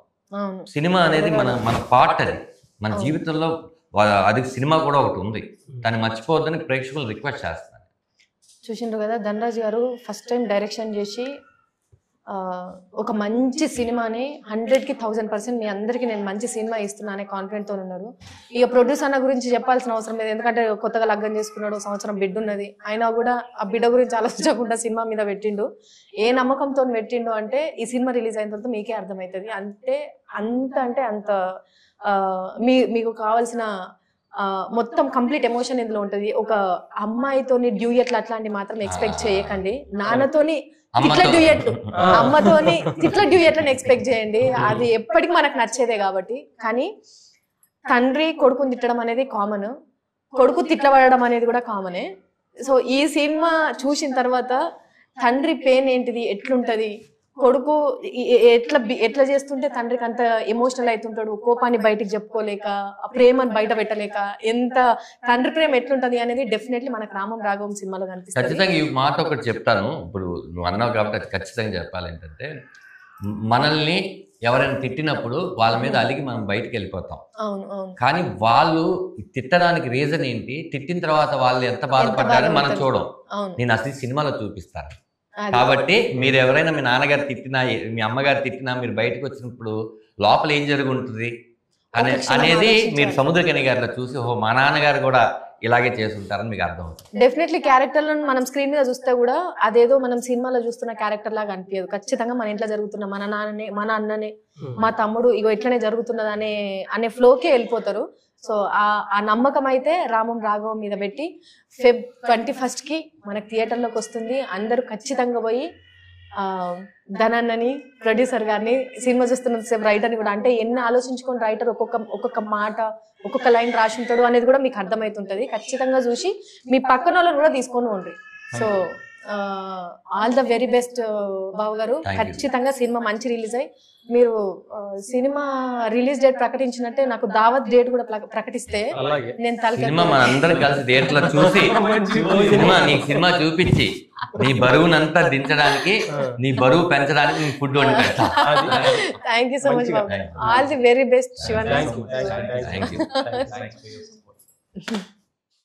సినిమా అనేది మన పార్ట్, అది మన జీవితంలో అది సినిమా కూడా ఒకటి ఉంది, దాన్ని మర్చిపోవద్దని ప్రేక్షకులు రిక్వెస్ట్ చేస్తాను. చూసిండ్రు కదా, ధనరాజ్ గారు ఫస్ట్ టైం డైరెక్షన్ చేసి ఒక మంచి సినిమాని 100కి 1000% మీ అందరికీ నేను మంచి సినిమా ఇస్తున్నానే కాన్ఫిడెంట్తో ఉన్నారు. ఇక ప్రొడ్యూసర్ అన్న గురించి చెప్పాల్సిన అవసరం లేదు, ఎందుకంటే కొత్తగా లగ్గం చేసుకున్నాడు, సంవత్సరం బిడ్డ ఉన్నది, అయినా కూడా ఆ బిడ్డ గురించి ఆలోచించకుండా సినిమా మీద పెట్టిండు. ఏ నమ్మకంతో పెట్టిండు అంటే ఈ సినిమా రిలీజ్ అయిన తర్వాత మీకే అర్థమవుతుంది. అంటే అంత మీకు కావాల్సిన మొత్తం కంప్లీట్ ఎమోషన్ ఇందులో ఉంటుంది. ఒక అమ్మాయితోని డ్యూయట్లు అట్లాంటి మాత్రం ఎక్స్పెక్ట్ చేయకండి. నాన్నతోని తిట్ల డ్యూయట్లు, అమ్మతోని తిట్ల డ్యూయట్లని ఎక్స్పెక్ట్ చేయండి. అది ఎప్పటికీ మనకు నచ్చేదే కాబట్టి. కానీ తండ్రి కొడుకుని తిట్టడం అనేది కామన్, కొడుకు తిట్లబడడం అనేది కూడా కామనే. సో ఈ సినిమా చూసిన తర్వాత తండ్రి పెయిన్ ఏంటిది, ఎట్లుంటది, కొడుకు ఎట్లా చేస్తుంటే తండ్రికి అంత ఎమోషనల్ అవుతుంటాడు, కోపాన్ని బయటికి చెప్పుకోలేక, ప్రేమను బయట పెట్టలేక, ఎంత తండ్రి ప్రేమ ఎట్లుంటది అనేది డెఫినెట్లీ మనకు రామం రాఘవం సినిమాలో కనిపిస్తుంది. ఖచ్చితంగా ఈ మాట ఒకటి చెప్తాను, ఇప్పుడు నువ్వు అన్నావు కాబట్టి అది ఖచ్చితంగా చెప్పాలి. ఏంటంటే మనల్ని ఎవరైనా తిట్టినప్పుడు వాళ్ళ మీద అలిగి మనం బయటికి వెళ్ళిపోతాం. కానీ వాళ్ళు తిట్టడానికి రీజన్ ఏంటి, తిట్టిన తర్వాత వాళ్ళు ఎంత బాధపడ్డారని మనం చూడం. నేను అసలు సినిమాలో చూపిస్తాను. కాబట్టి మీరు ఎవరైనా మీ నాన్నగారు తిట్టినా, మీ అమ్మగారు తిట్టినా, మీరు బయటకు వచ్చినప్పుడు లోపల ఏం జరుగుంటుంది అనేది మీరు సముద్రకని గారిలో చూసి, ఓహో మా నాన్నగారు కూడా ఇలాగే చేస్తుంటారని మీకు అర్థం అవుతుంది. డెఫినెట్లీ క్యారెక్టర్లను మనం స్క్రీన్ మీద చూస్తే కూడా అదేదో మనం సినిమాలో చూస్తున్న క్యారెక్టర్ లాగా అనిపించదు. ఖచ్చితంగా మన ఇంట్లో జరుగుతున్న మన నాన్ననే, మన అన్ననే, మా తమ్ముడు ఇగో ఇట్లనే జరుగుతున్నది అనే ఫ్లోకే వెళ్ళిపోతారు. సో ఆ నమ్మకం అయితే రామం రాఘవం మీద పెట్టి Feb 21కి మనకు థియేటర్లోకి వస్తుంది. అందరూ ఖచ్చితంగా పోయి ధనన్నని, ప్రొడ్యూసర్ గారిని, సినిమా చూస్తున్నంతసేపు రైటర్ని కూడా, అంటే ఎన్ని ఆలోచించుకొని రైటర్ ఒక్కొక్క మాట, ఒక్కొక్క లైన్ రాసి ఉంటాడు అనేది కూడా మీకు అర్థమవుతుంటుంది. ఖచ్చితంగా చూసి మీ పక్కన వాళ్ళని కూడా తీసుకొని ఉండ్రి. So all the very best Babu garu. ఖచ్చితంగా సినిమా మంచి రిలీజ్ అయ్యి మీరు సినిమా రిలీజ్ డేట్ ప్రకటించినట్టే నాకు దావత్ డేట్ కూడా ప్రకటిస్తే నేను సినిమా మనందరం కలిసి థియేటర్లో చూసి సినిమా చూపించి నీ బరువునంతా దించడానికి, నీ బరువు పెంచడానికి నీ ఫుడ్ వండి పెడతా. థ్యాంక్ యూ సో మచ్ బాబు. All the very best Sivan. Thank you.